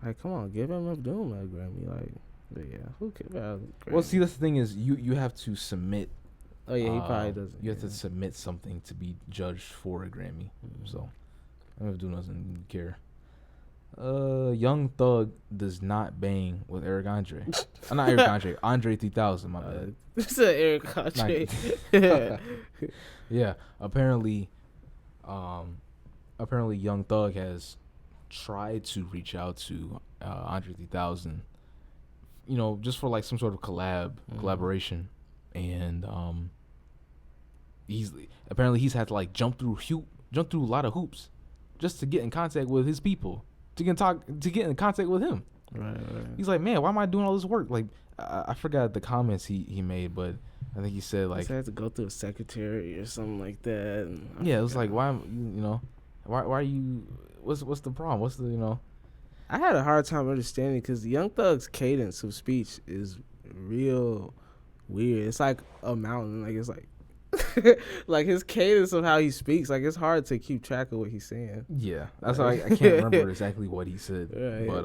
Like, come on, give MF Doom a Grammy. Like, but yeah, who cares? Well, see, that's the thing is you have to submit. Oh yeah, he probably doesn't. You have to submit something to be judged for a Grammy. So MF Doom doesn't care. Young Thug does not bang with Eric Andre. Not Eric Andre. Andre 3000. My bad. It's an Eric Andre. Yeah. Apparently, Young Thug has tried to reach out to Andre 3000. You know, just for like some sort of collaboration, and he's had to like jump through a lot of hoops just to get in contact with his people. To get in contact with him. Right. He's like, man, why am I doing all this work? Like, I forgot the comments he made, but I think he said like, I had to go through a secretary or something like that. And it was like, why are you? What's the problem? What's the I had a hard time understanding because Young Thug's cadence of speech is real weird. It's like a mountain. Like it's like. Like his cadence of how he speaks, like it's hard to keep track of what he's saying. Yeah, that's why I can't remember exactly what he said. Right. But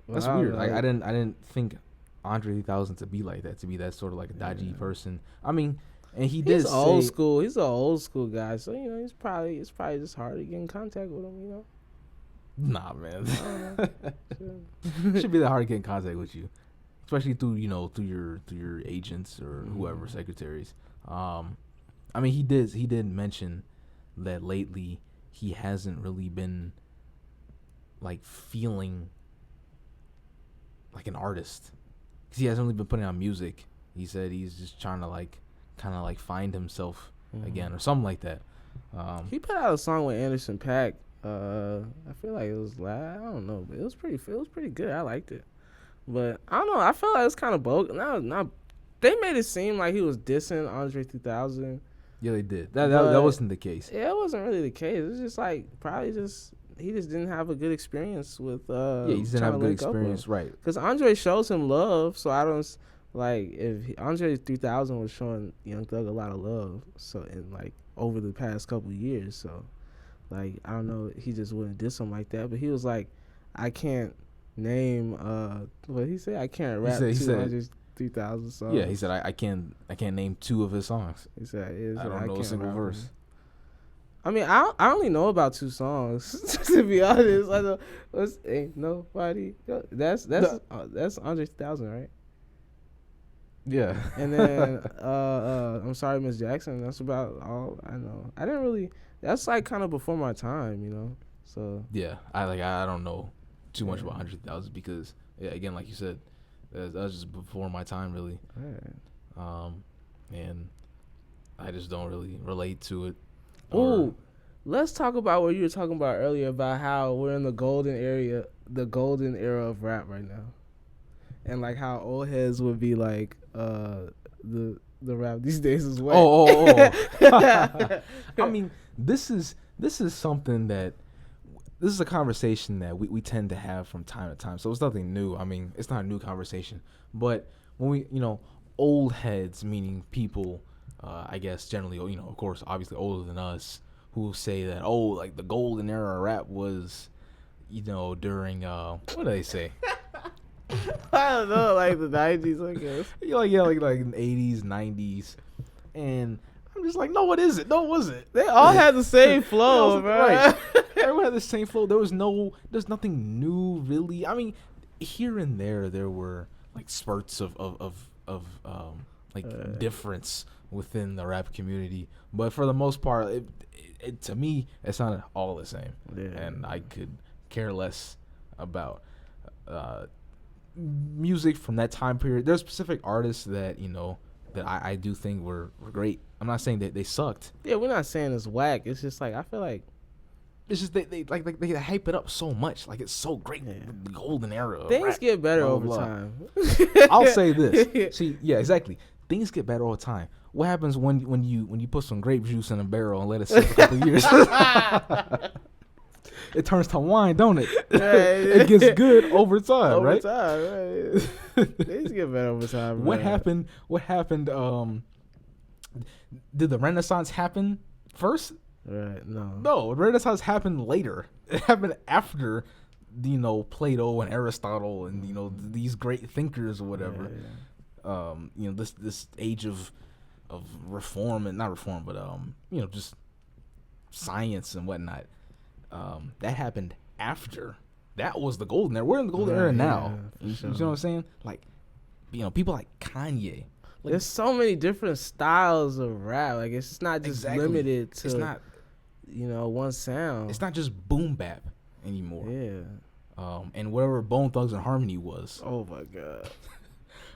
that's weird. Like I didn't think Andre 3000 to be like that, to be that sort of like a dodgy person. I mean, and he's old school. He's an old school guy, so it's probably just hard to get in contact with him. Nah, man. It should be that hard to get in contact with you, especially through your agents or whoever, secretaries. I mean, he did mention that lately he hasn't really been like feeling like an artist because he hasn't really been putting out music. He said he's just trying to kind of find himself again or something like that. He put out a song with Anderson .Paak. I feel like it was I don't know, but it was pretty good. I liked it, but I don't know. I felt like it was kind of bogus. Not. They made it seem like he was dissing Andre 3000. Yeah, they did. That wasn't the case. Yeah, it wasn't really the case. It was just like he just didn't have a good experience with. He didn't have a good experience, right? Because Andre shows him love, so I don't like if Andre 3000 was showing Young Thug a lot of love, so in like over the past couple of years, so like I don't know, he just wouldn't diss him like that. But he was like, I can't name what he said. I can't rap 2,000 songs. Yeah, he said I can't name 2 of his songs. He said I don't know a single verse. I mean, I only know about 2 songs to be honest. I know Ain't Nobody. That's Andre 3000, right? Yeah. And then I'm Sorry, Miss Jackson. That's about all I know. I didn't really. That's like kind of before my time, So yeah, I don't know too much about 100,000 because again, like you said. That was just before my time, really. Right. And I just don't really relate to it. Oh, let's talk about what you were talking about earlier about how we're in the golden era of rap right now, and like how old heads would be like the rap these days as well. Oh. I mean, this is something that. This is a conversation that we tend to have from time to time. So it's nothing new. I mean, it's not a new conversation. But when we, old heads, meaning people, I guess generally, of course, obviously older than us, who say that, like the golden era of rap was, during, what do they say? I don't know, like the 90s, I guess. Like the 80s, 90s. And I'm just like, no, it isn't. No, it wasn't. They all had the same flow, bro. Right. Everyone had the same flow. There's nothing new, really. I mean, here and there were like spurts of difference within the rap community, but for the most part, it to me it sounded all the same. Yeah. And I could care less about music from that time period. There's specific artists that that I do think were great. I'm not saying that they sucked. Yeah, we're not saying it's whack. It's just like I feel like it's just they hype it up so much, like it's so great, the golden era. Of Things rap, get better blah, over blah. time. I'll say this. See, yeah, exactly. Things get better all the time. What happens when you put some grape juice in a barrel and let it sit for a couple of years? It turns to wine, don't it? It gets good over time, right? Things get better over time. What happened? Did the Renaissance happen first? Right. No, Renaissance happened later. It happened after, Plato and Aristotle and these great thinkers or whatever. Yeah. This age of reform, and not reform, but just science and whatnot. That happened after. That was the golden era. We're in the golden era now. You know what I'm saying? Like, people like Kanye. Like, there's so many different styles of rap. Like, it's not just limited to. It's not. One sound. It's not just boom bap anymore. Yeah. And whatever Bone Thugs and Harmony was. Oh my God.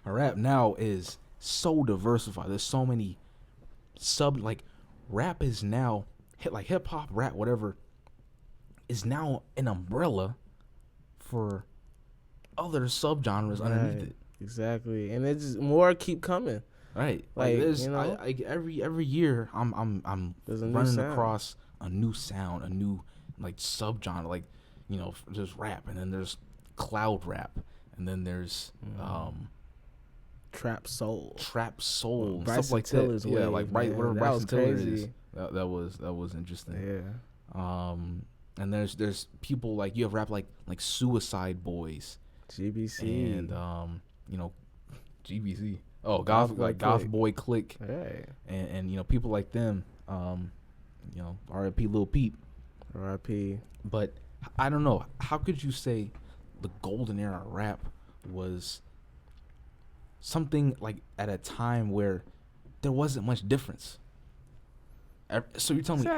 Rap now is so diversified. There's so many rap is now hip hop, rap, whatever, is now an umbrella for other subgenres underneath it. Exactly, and it's just more keep coming. Right, there's every year I'm running across a new sound, a new subgenre, there's rap, and then there's cloud rap, and then there's trap soul, stuff like that. Yeah, whatever that Bryson Tiller is. That was interesting. Yeah. And there's people you have rap like Suicide Boys, GBC, and GBC. Oh, Goth Boy Click. Right. And people like them. R.I.P. Lil Peep. R.I.P. But I don't know. How could you say the golden era of rap was something at a time where there wasn't much difference? So you're telling me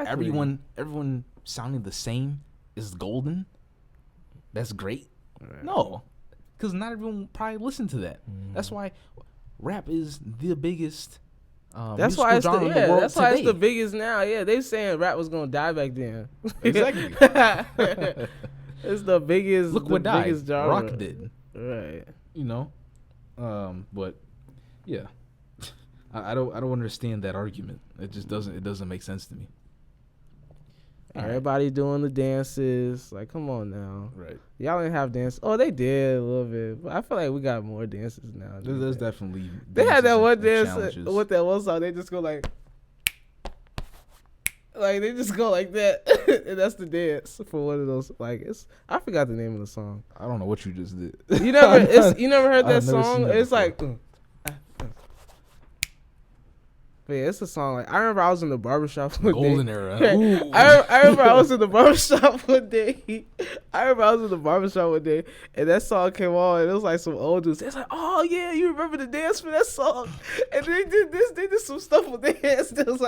everyone sounding the same is golden? That's great? Right. No, because not everyone probably listened to that. That's why rap is the biggest. That's why it's that's why it's the today. biggest now. Yeah, they saying rap was gonna die back then. Exactly. It's the biggest. Look what died. Biggest genre. Rock did. Right. But yeah, I don't understand that argument. It just doesn't make sense to me. Everybody doing the dances. Like, come on now. Right. Y'all didn't have dances. Oh, they did a little bit. But I feel like we got more dances now. There's definitely. They had that one dance with that one song. They just go like they just go like that, and that's the dance for one of those. I forgot the name of the song. I don't know what you just did. You never heard that song? It's before. But yeah, it's a song. I remember I was in the barbershop one golden day. era. I remember I was in the barbershop one day. And that song came on, and it was some old dudes. It's oh yeah, you remember the dance for that song? And they did this. They did some stuff with their hands. It was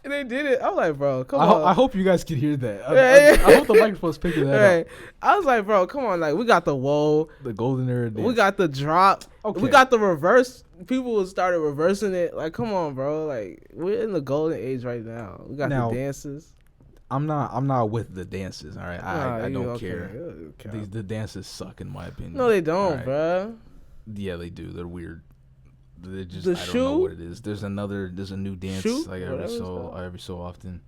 and they did it. I'm like, bro, come on. I hope you guys can hear that. I hope the microphone's picking that up. I was like, bro, come on. We got the whoa. The golden era dance. We got the drop. Okay. We got the reverse. People started reversing it. Come on, bro. We're in the golden age right now. We got the dances. I'm not with the dances, all right? I don't okay. care. The dances suck, in my opinion. No, they don't, right? bro. Yeah, they do. They're weird. They're just, the I shoe? don't know what it is. There's a new dance shoe? every so often.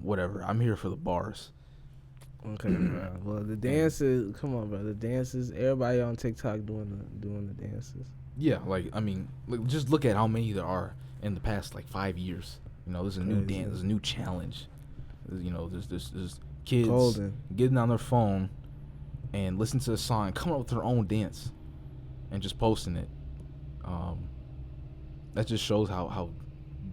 Whatever. I'm here for the bars. Okay, bro. Well, the dances. Come on, bro. The dances. Everybody on TikTok doing the dances. Yeah, just look at how many there are in the past 5 years. There's a new dance. There's a new challenge. There's kids getting on their phone and listening to a song, coming up with their own dance, and just posting it. That just shows how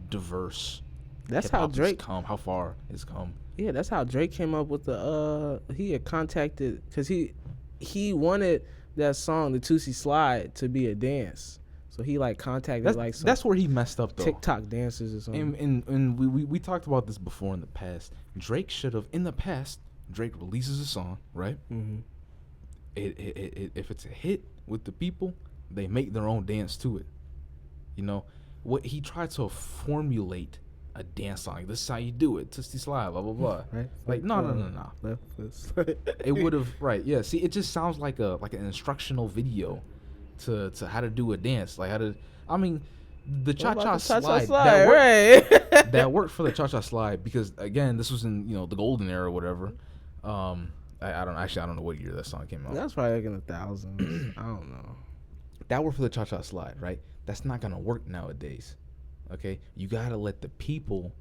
diverse. That's how Drake how far it's come. Yeah, that's how Drake came up with the. He had contacted because he wanted that song, the Tootsie Slide, to be a dance. So he contacted some that's where he messed up though. TikTok dancers or something. And we talked about this before in the past. Drake should have Drake releases a song, right? Mm-hmm. If it's a hit with the people, they make their own dance to it. What he tried to formulate a dance song. This is how you do it. Tootsie slide, blah blah blah. Right. Like no. It would have yeah. See, it just sounds like an instructional video to how to do a dance. Like how to. I mean, the cha-cha slide that worked for the cha-cha slide because again, this was in the golden era or whatever. I don't know what year that song came out. That's probably like in the thousands. I don't know. That worked for the cha-cha slide, right? That's not gonna work nowadays. Okay, you gotta let the people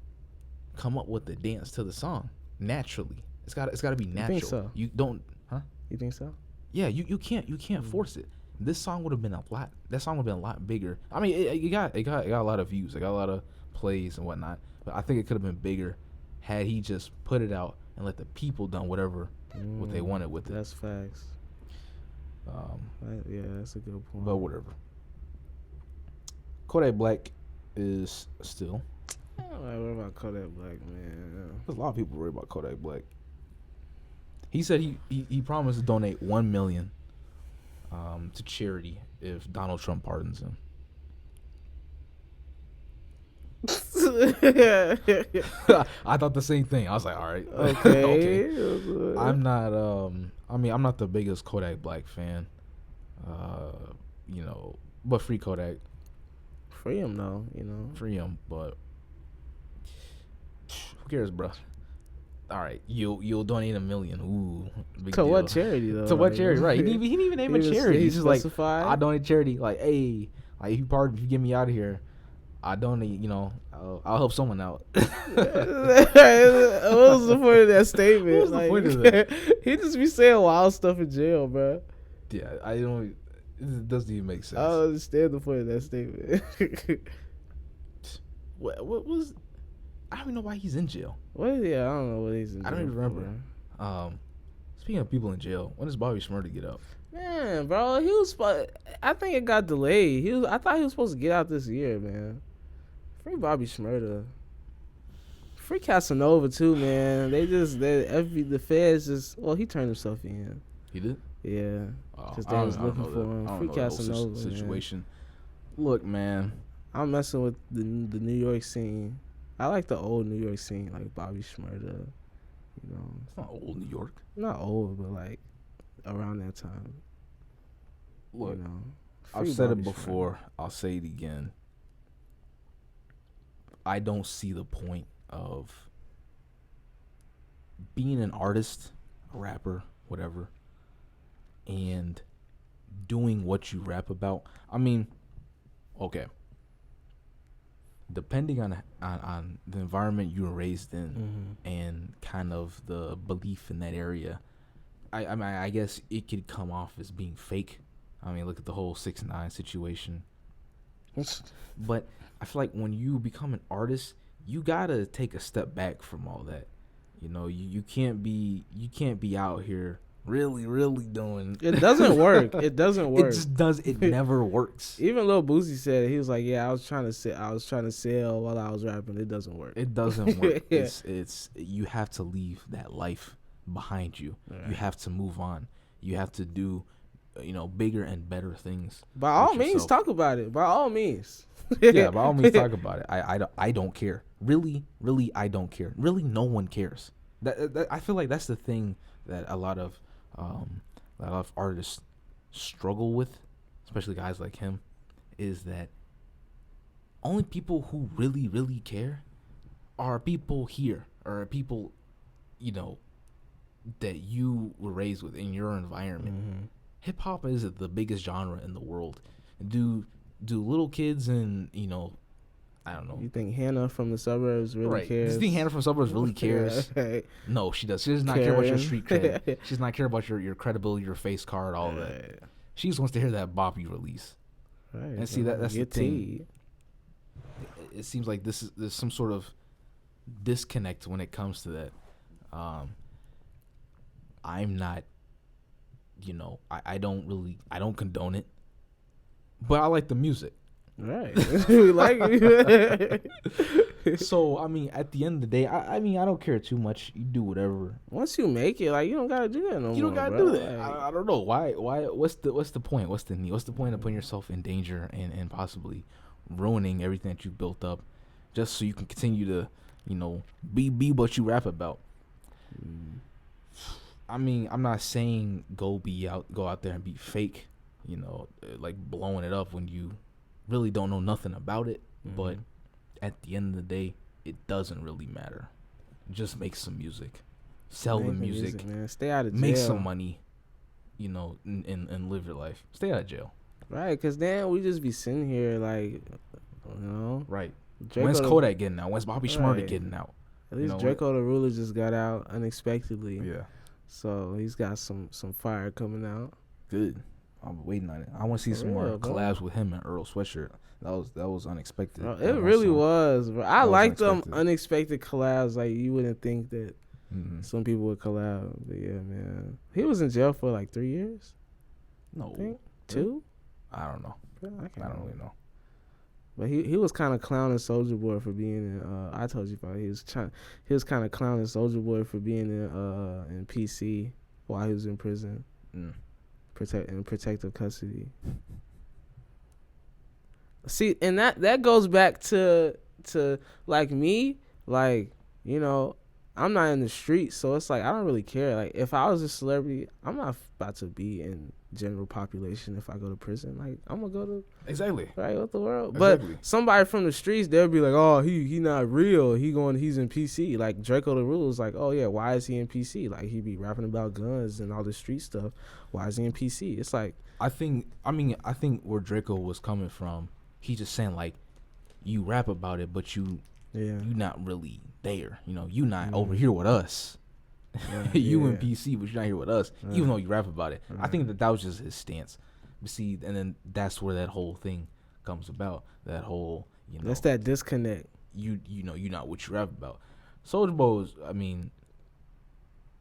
come up with the dance to the song naturally. It's gotta be natural. You think so? You don't, huh? You think so? Yeah, you can't force it. This song would have been a lot. That song would have been a lot bigger. I mean, it got a lot of views. It got a lot of plays and whatnot. But I think it could have been bigger had he just put it out and let the people done what they wanted with it. That's facts. Yeah, that's a good point. But whatever. Kodak Black is still. I don't know what about Kodak Black, man. There's a lot of people worried about Kodak Black. He said he promised to donate $1 million to charity if Donald Trump pardons him. I thought the same thing. I was like, all right, okay. I'm not. I'm not the biggest Kodak Black fan. But free Kodak. Free him though, Free him, but who cares, bro? All right, you'll donate $1 million. Ooh, big to deal. what charity though? To what charity? Right? He didn't even name a charity. He's just like, I donate charity. Like, hey, if you get me out of here, I donate. I'll help someone out. What was the point of that statement? What was the point of that? He just be saying wild stuff in jail, bro. Yeah, I don't. It doesn't even make sense. I don't understand the point of that statement. What was? I don't even know why he's in jail. What? Yeah, I don't know what he's in jail. I don't even remember. Speaking of people in jail, when does Bobby Shmurda get out? Man, bro, he was. I think it got delayed. I thought he was supposed to get out this year, man. Free Bobby Shmurda. Free Casanova too, man. The feds just. Well, he turned himself in. He did. Yeah, because they was looking for him. Free Casanova situation. Man. Look, man, I'm messing with the New York scene. I like the old New York scene, like Bobby Shmurda. It's not old New York. Not old, but like around that time. Look, I've said it before. I'll say it again. I don't see the point of being an artist, a rapper, whatever, and doing what you rap about. I mean, okay. Depending on the environment you were raised in and kind of the belief in that area, I guess it could come off as being fake. I mean, look at the whole 6ix9ine situation. But I feel like when you become an artist, you gotta take a step back from all that. You can't be out here really doing. It doesn't work. It doesn't work. It just does. It never works. Even Lil Uzi said it. He was like, "Yeah, I was trying to sell while I was rapping. It doesn't work. It doesn't work. It's you have to leave that life behind you. Right. You have to move on. You have to do, bigger and better things. By all means, talk about it. By all means. Yeah, by all means, talk about it. I don't care. Really, I don't care. Really, no one cares. That I feel like that's the thing that a lot of artists struggle with, especially guys like him, is that only people who really care are people here or people, that you were raised with in your environment. Mm-hmm. Hip hop is the biggest genre in the world. Do little kids and I don't know. You think Hannah from the suburbs really cares? You think Hannah from the suburbs really cares? Right. No, she does. She does not care about your street cred. She does not care about your credibility, your face card, all that. She just wants to hear that bop you release. Right. And see that's the thing. It seems like there's some sort of disconnect when it comes to that. I'm not. I don't condone it, but I like the music. Right. So I mean, at the end of the day, I don't care too much. You do whatever. Once you make it, you don't gotta do that no more. You don't gotta do that. I don't know why. What's the point? What's the need? What's the point of putting yourself in danger and possibly ruining everything that you built up just so you can continue to, you know, be what you rap about. I mean, I'm not saying go out there and be fake, you know, like blowing it up when you really don't know nothing about it. But at the end of the day, it doesn't really matter. Just make some music, sell the music, man. Stay out of jail. Make some money, you know, and live your life. Stay out of jail. Right, because then we just be sitting here like, you know. Right. Draco When's Kodak getting out? When's Bobby Shmurda getting out? At least Draco the Ruler just got out unexpectedly. Yeah. So he's got some fire coming out. Good. I'm waiting on it. I want to see some more collabs with him and Earl Sweatshirt. That was unexpected. Bro, it really was, bro. I like them unexpected collabs. Like, you wouldn't think that some people would collab. But yeah, man. He was in jail for like 3 years? No. I think? 2? I don't know. I don't really know. But he was kind of clowning Soulja Boy for being in. I told you about it. He was kind of clowning Soulja Boy for being in PC while he was in prison, in protective custody. See, and that goes back to like me, like, you know, I'm not in the streets, so it's like I don't really care. Like, if I was a celebrity, I'm not about to be in general population. If I go to prison, like, I'm gonna go to right with the world. Exactly. But somebody from the streets, they'll be like, oh, he not real. He's in PC. Like, Draco the Ruler is like, oh yeah, why is he in PC? Like, he be rapping about guns and all this street stuff. Why is he in PC? It's like, I think where Draco was coming from, he just saying like, you rap about it, but you not really there. You know, you not over here with us. You in PC, but you're not here with us, even though you rap about it. I think that was just his stance. But see, and then that's where that whole thing comes about. That whole, you know, that's that disconnect. You know, you're not what you rap about. Soulja Boy, I mean,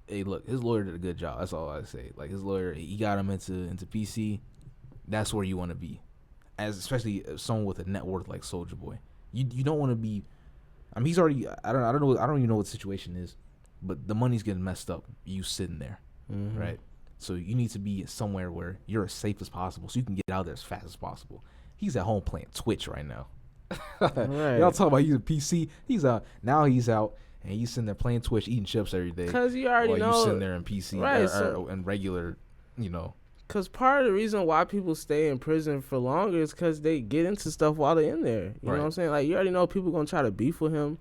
hey, look, his lawyer did a good job. That's all I say. Like, his lawyer, he got him into PC. That's where you want to be, as especially someone with a net worth like Soulja Boy. You don't want to be. I mean, he's already. I don't even know what the situation is, but the money's getting messed up. You sitting there, right? So you need to be somewhere where you're as safe as possible, so you can get out there as fast as possible. He's at home playing Twitch right now. Right. Y'all talk about using PC. He's out now. He's out and he's sitting there playing Twitch, eating chips every day. Cause you already know. You sitting there in PC, right? And regular, you know. Cause part of the reason why people stay in prison for longer is cause they get into stuff while they're in there. You know what I'm saying? Like, you already know people gonna try to beef with him,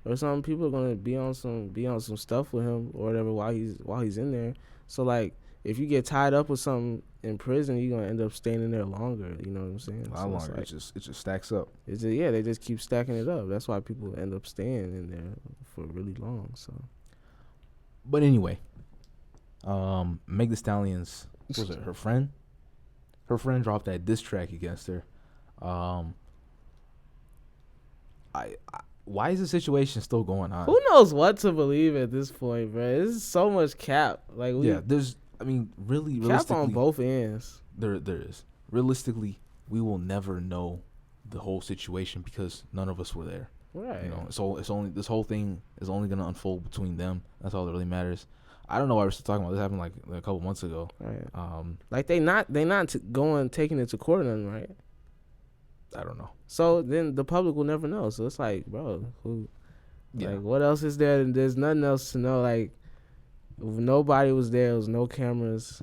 or some people are gonna be on some stuff with him or whatever while he's in there. So like, if you get tied up with something in prison, you're gonna end up staying in there longer. You know what I'm saying? How longer? Like, it just stacks up. They just keep stacking it up. That's why people end up staying in there for really long. So, but anyway, Meg Tha Stallion's, what was it, her friend? Her friend dropped that diss track against her. Why is the situation still going on? Who knows what to believe at this point, bro? There's so much cap. Like, there's. I mean, really, cap on both ends. There is. Realistically, we will never know the whole situation because none of us were there. Right. You know, so it's only, this whole thing is only gonna unfold between them. That's all that really matters. I don't know why we're still talking about this. Happened like a couple months ago. Right. Like, they not taking it to court or nothing, right? I don't know. So then the public will never know. So it's like, bro, like, what else is there? There's nothing else to know. Like, nobody was there. There was no cameras.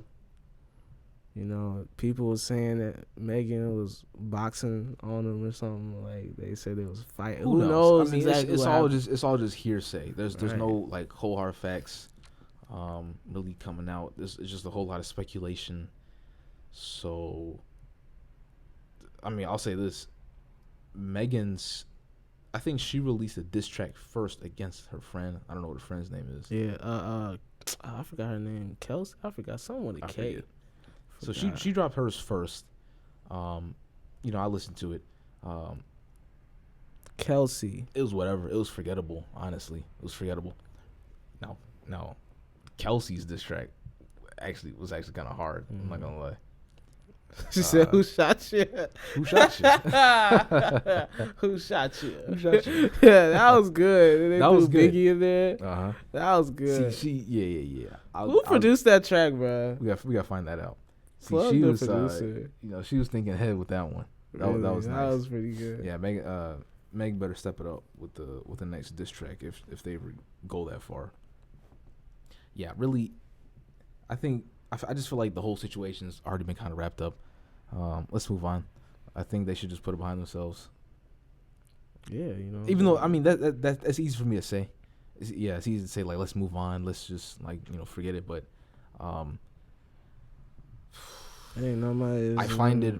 You know, people were saying that Megan was boxing on them or something. Like, they said they was fighting. Who knows? I mean, exactly it's all just hearsay. There's no like whole hard facts really coming out. It's just a whole lot of speculation. So, I mean, I'll say this: Megan's, I think she released a diss track first against her friend. I don't know what her friend's name is. Yeah, I forgot her name. Kelsey. I forgot someone with a K. So she dropped hers first. You know, I listened to it. Kelsey. It was whatever. It was forgettable. Honestly, it was forgettable. Now, Kelsey's diss track was actually kind of hard. I'm not gonna lie. She said, "Who shot you? Who shot you? Who shot you? Who shot you?" Yeah, that was good. That was good. Biggie in there. That was good. Yeah. Who produced that track, bro? We got to find that out. See, Plug she the was, producer. She was thinking ahead with that one. That was nice. That was pretty good. Yeah, Meg better step it up with the next diss track if they ever go that far. Yeah, really. I think I just feel like the whole situation's already been kind of wrapped up. Let's move on. I think they should just put it behind themselves. Yeah, Even though I mean that's easy for me to say. It's easy to say like let's move on. Let's just like forget it. But ain't nobody. I find it.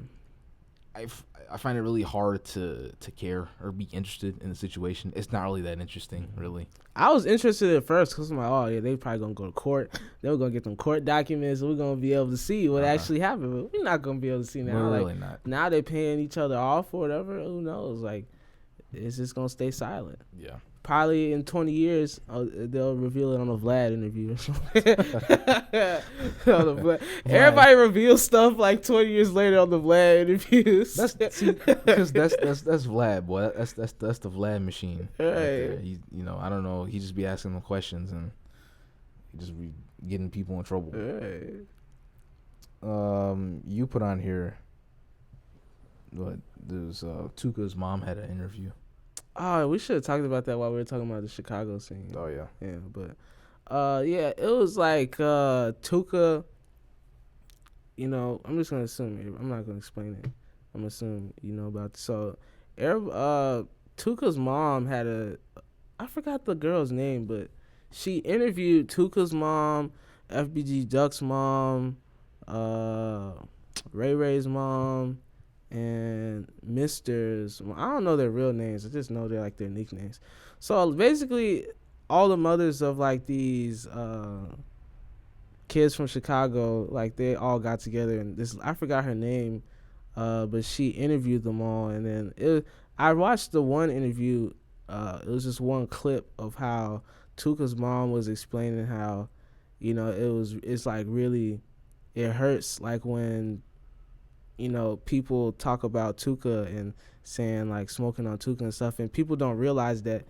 I find it really hard to care or be interested in the situation. It's not really that interesting, really. I was interested at first because I'm like, oh yeah, they probably gonna go to court. They were gonna get them court documents. And we're gonna be able to see what actually happened. But we're not gonna be able to see now. We're like, really not. Now they're paying each other off or whatever. Who knows? Like, it's just gonna stay silent. Yeah. Probably in 20 years, they'll reveal it on a Vlad interview or something. Everybody reveals stuff like 20 years later on the Vlad interviews. Because that's Vlad, boy. That's the Vlad machine. Right. He, I don't know. He just be asking them questions and he just be getting people in trouble. Right. You put on here. What? There's Tooka's mom had an interview. Oh, we should have talked about that while we were talking about the Chicago scene. Oh, yeah. Yeah, but, it was like Tooka, I'm just going to assume. I'm not going to explain it. I'm going to assume, about it. So, Tooka's mom had I forgot the girl's name, but she interviewed Tooka's mom, FBG Duck's mom, Ray Ray's mom, and Mister's. I don't know their real names. I just know they're like their nicknames. So basically, all the mothers of like these kids from Chicago, like they all got together and I forgot her name, but she interviewed them all. And then I watched the one interview. It was just one clip of how Tooka's mom was explaining how, it's like really, it hurts like when people talk about Tooka and saying like smoking on Tooka and stuff, and people don't realize that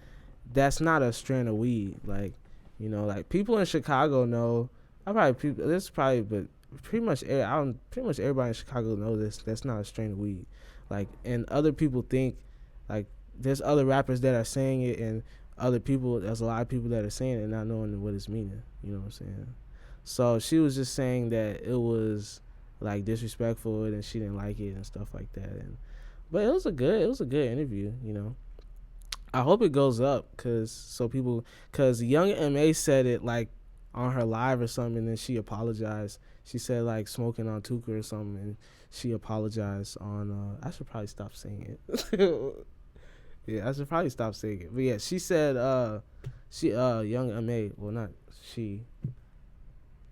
that's not a strand of weed. Like, like people in Chicago know. But pretty much everybody in Chicago knows this. That's not a strain of weed. Like, and other people think like there's other rappers that are saying it, and there's a lot of people that are saying it and not knowing what it's meaning. You know what I'm saying? So she was just saying that it was like disrespectful and she didn't like it and stuff like that. But it was a good interview. I hope it goes up because Young M.A. said it like on her live or something, and then she apologized. She said like smoking on Tooka or something, and she apologized on. I should probably stop saying it. Yeah, I should probably stop saying it. But yeah, she said Young M.A. Well, not she.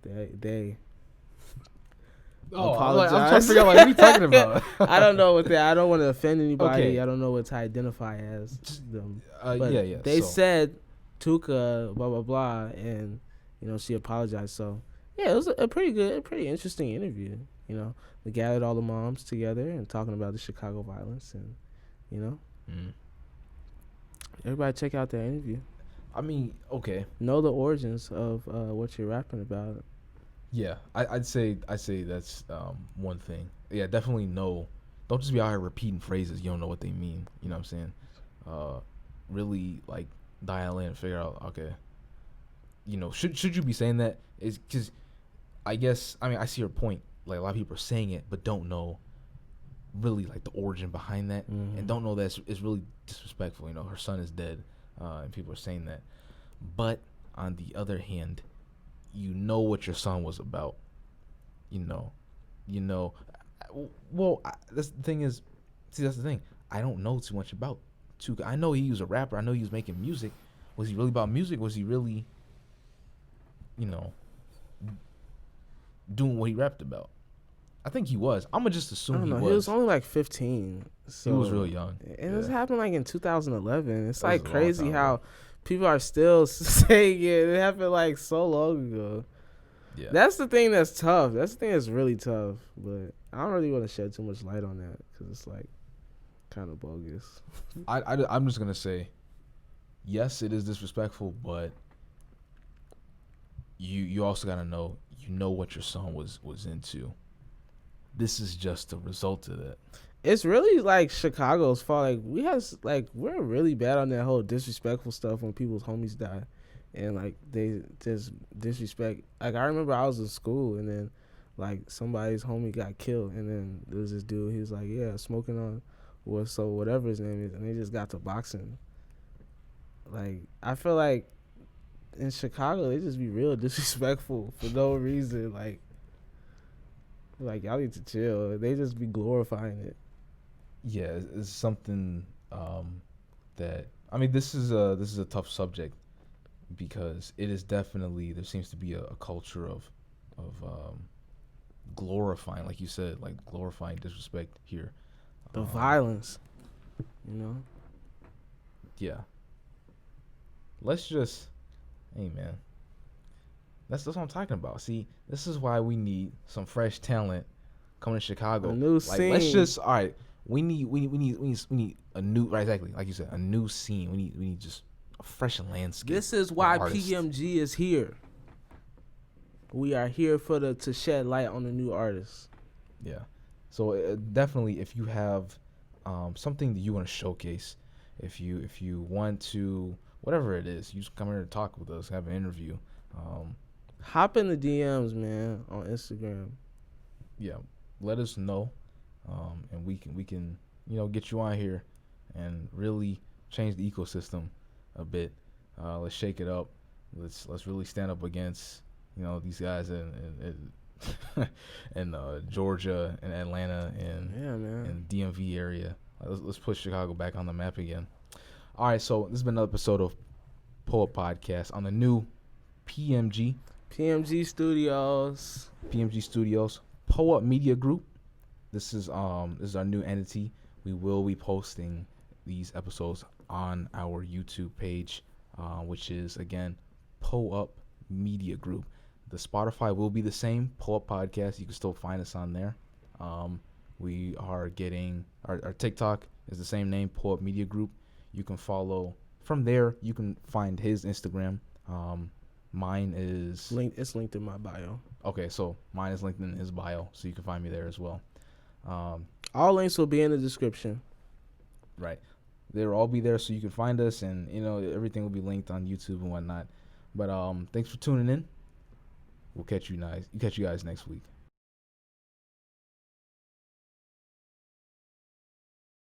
They. Apologize. I'm trying to figure out like, what are you talking about? I don't know what I don't want to offend anybody. Okay. I don't know what to identify as them. But yeah. They said Tooka, blah blah blah, and she apologized. So yeah, it was a pretty interesting interview. They gathered all the moms together and talking about the Chicago violence, and everybody check out that interview. I mean, okay. Know the origins of what you're rapping about. Yeah, I'd say that's one thing. Yeah, definitely know. Don't just be out here repeating phrases you don't know what they mean. You know what I'm saying? Really like dial in and figure out. Okay, should you be saying that? Is because I guess I see your point. Like a lot of people are saying it, but don't know really like the origin behind that, and don't know that it's really disrespectful. Her son is dead, and people are saying that. But on the other hand, what your son was about. Well, that's the thing is, that's the thing. I don't know too much about Tooka. I know he was a rapper. I know he was making music. Was he really about music? Was he really, doing what he rapped about? I think he was. I'm gonna just assume he was. He was only like 15. So, he was real young. And this happened like in 2011. It's like crazy how people are still saying it. It happened like so long ago. Yeah. That's the thing that's tough. That's the thing that's really tough. But I don't really want to shed too much light on that because it's like kind of bogus. I'm just gonna say, yes, it is disrespectful, but you also gotta know what your son was into. This is just a result of that. it's really like Chicago's fault. Like we're really bad on that whole disrespectful stuff when people's homies die, and like they just disrespect. Like I remember I was in school and then like somebody's homie got killed, and then there was this dude. He was like, yeah, smoking on whatever his name is, and they just got to boxing. Like I feel like in Chicago they just be real disrespectful for no reason. Like y'all need to chill. They just be glorifying it. Yeah, it's something that I mean. This is a tough subject because it is definitely there seems to be a culture of glorifying, like you said, like glorifying disrespect here. The violence, you know. Yeah. Let's just, hey man, that's what I'm talking about. See, this is why we need some fresh talent coming to Chicago. A new like, scene. Let's just, all right. We need a new, right? Exactly, like you said, a new scene. We need just a fresh landscape. This is why PMG is here. We are here to shed light on the new artists. Yeah. So definitely, if you have something that you want to showcase, if you want to, whatever it is, you just come here to talk with us, have an interview. Hop in the DMs, man, on Instagram. Yeah, let us know, and we can get you on here and really change the ecosystem a bit. Let's shake it up. Let's really stand up against these guys in Georgia and Atlanta and DMV area. Let's put Chicago back on the map again. All right, so this has been another episode of Poet Podcast on the new PMG Studios, Poet Media Group. This is our new entity. We will be posting these episodes on our YouTube page, which is again Poet Media Group. The Spotify will be the same, Poet Podcast. You can still find us on there. We are getting our TikTok is the same name, Poet Media Group. You can follow from there. You can find his Instagram. Mine is it's linked in my bio. Okay, so mine is linked in his bio, so you can find me there as well. All links will be in the description. Right, they'll all be there, so you can find us, and everything will be linked on YouTube and whatnot. But thanks for tuning in. We'll catch you guys next week.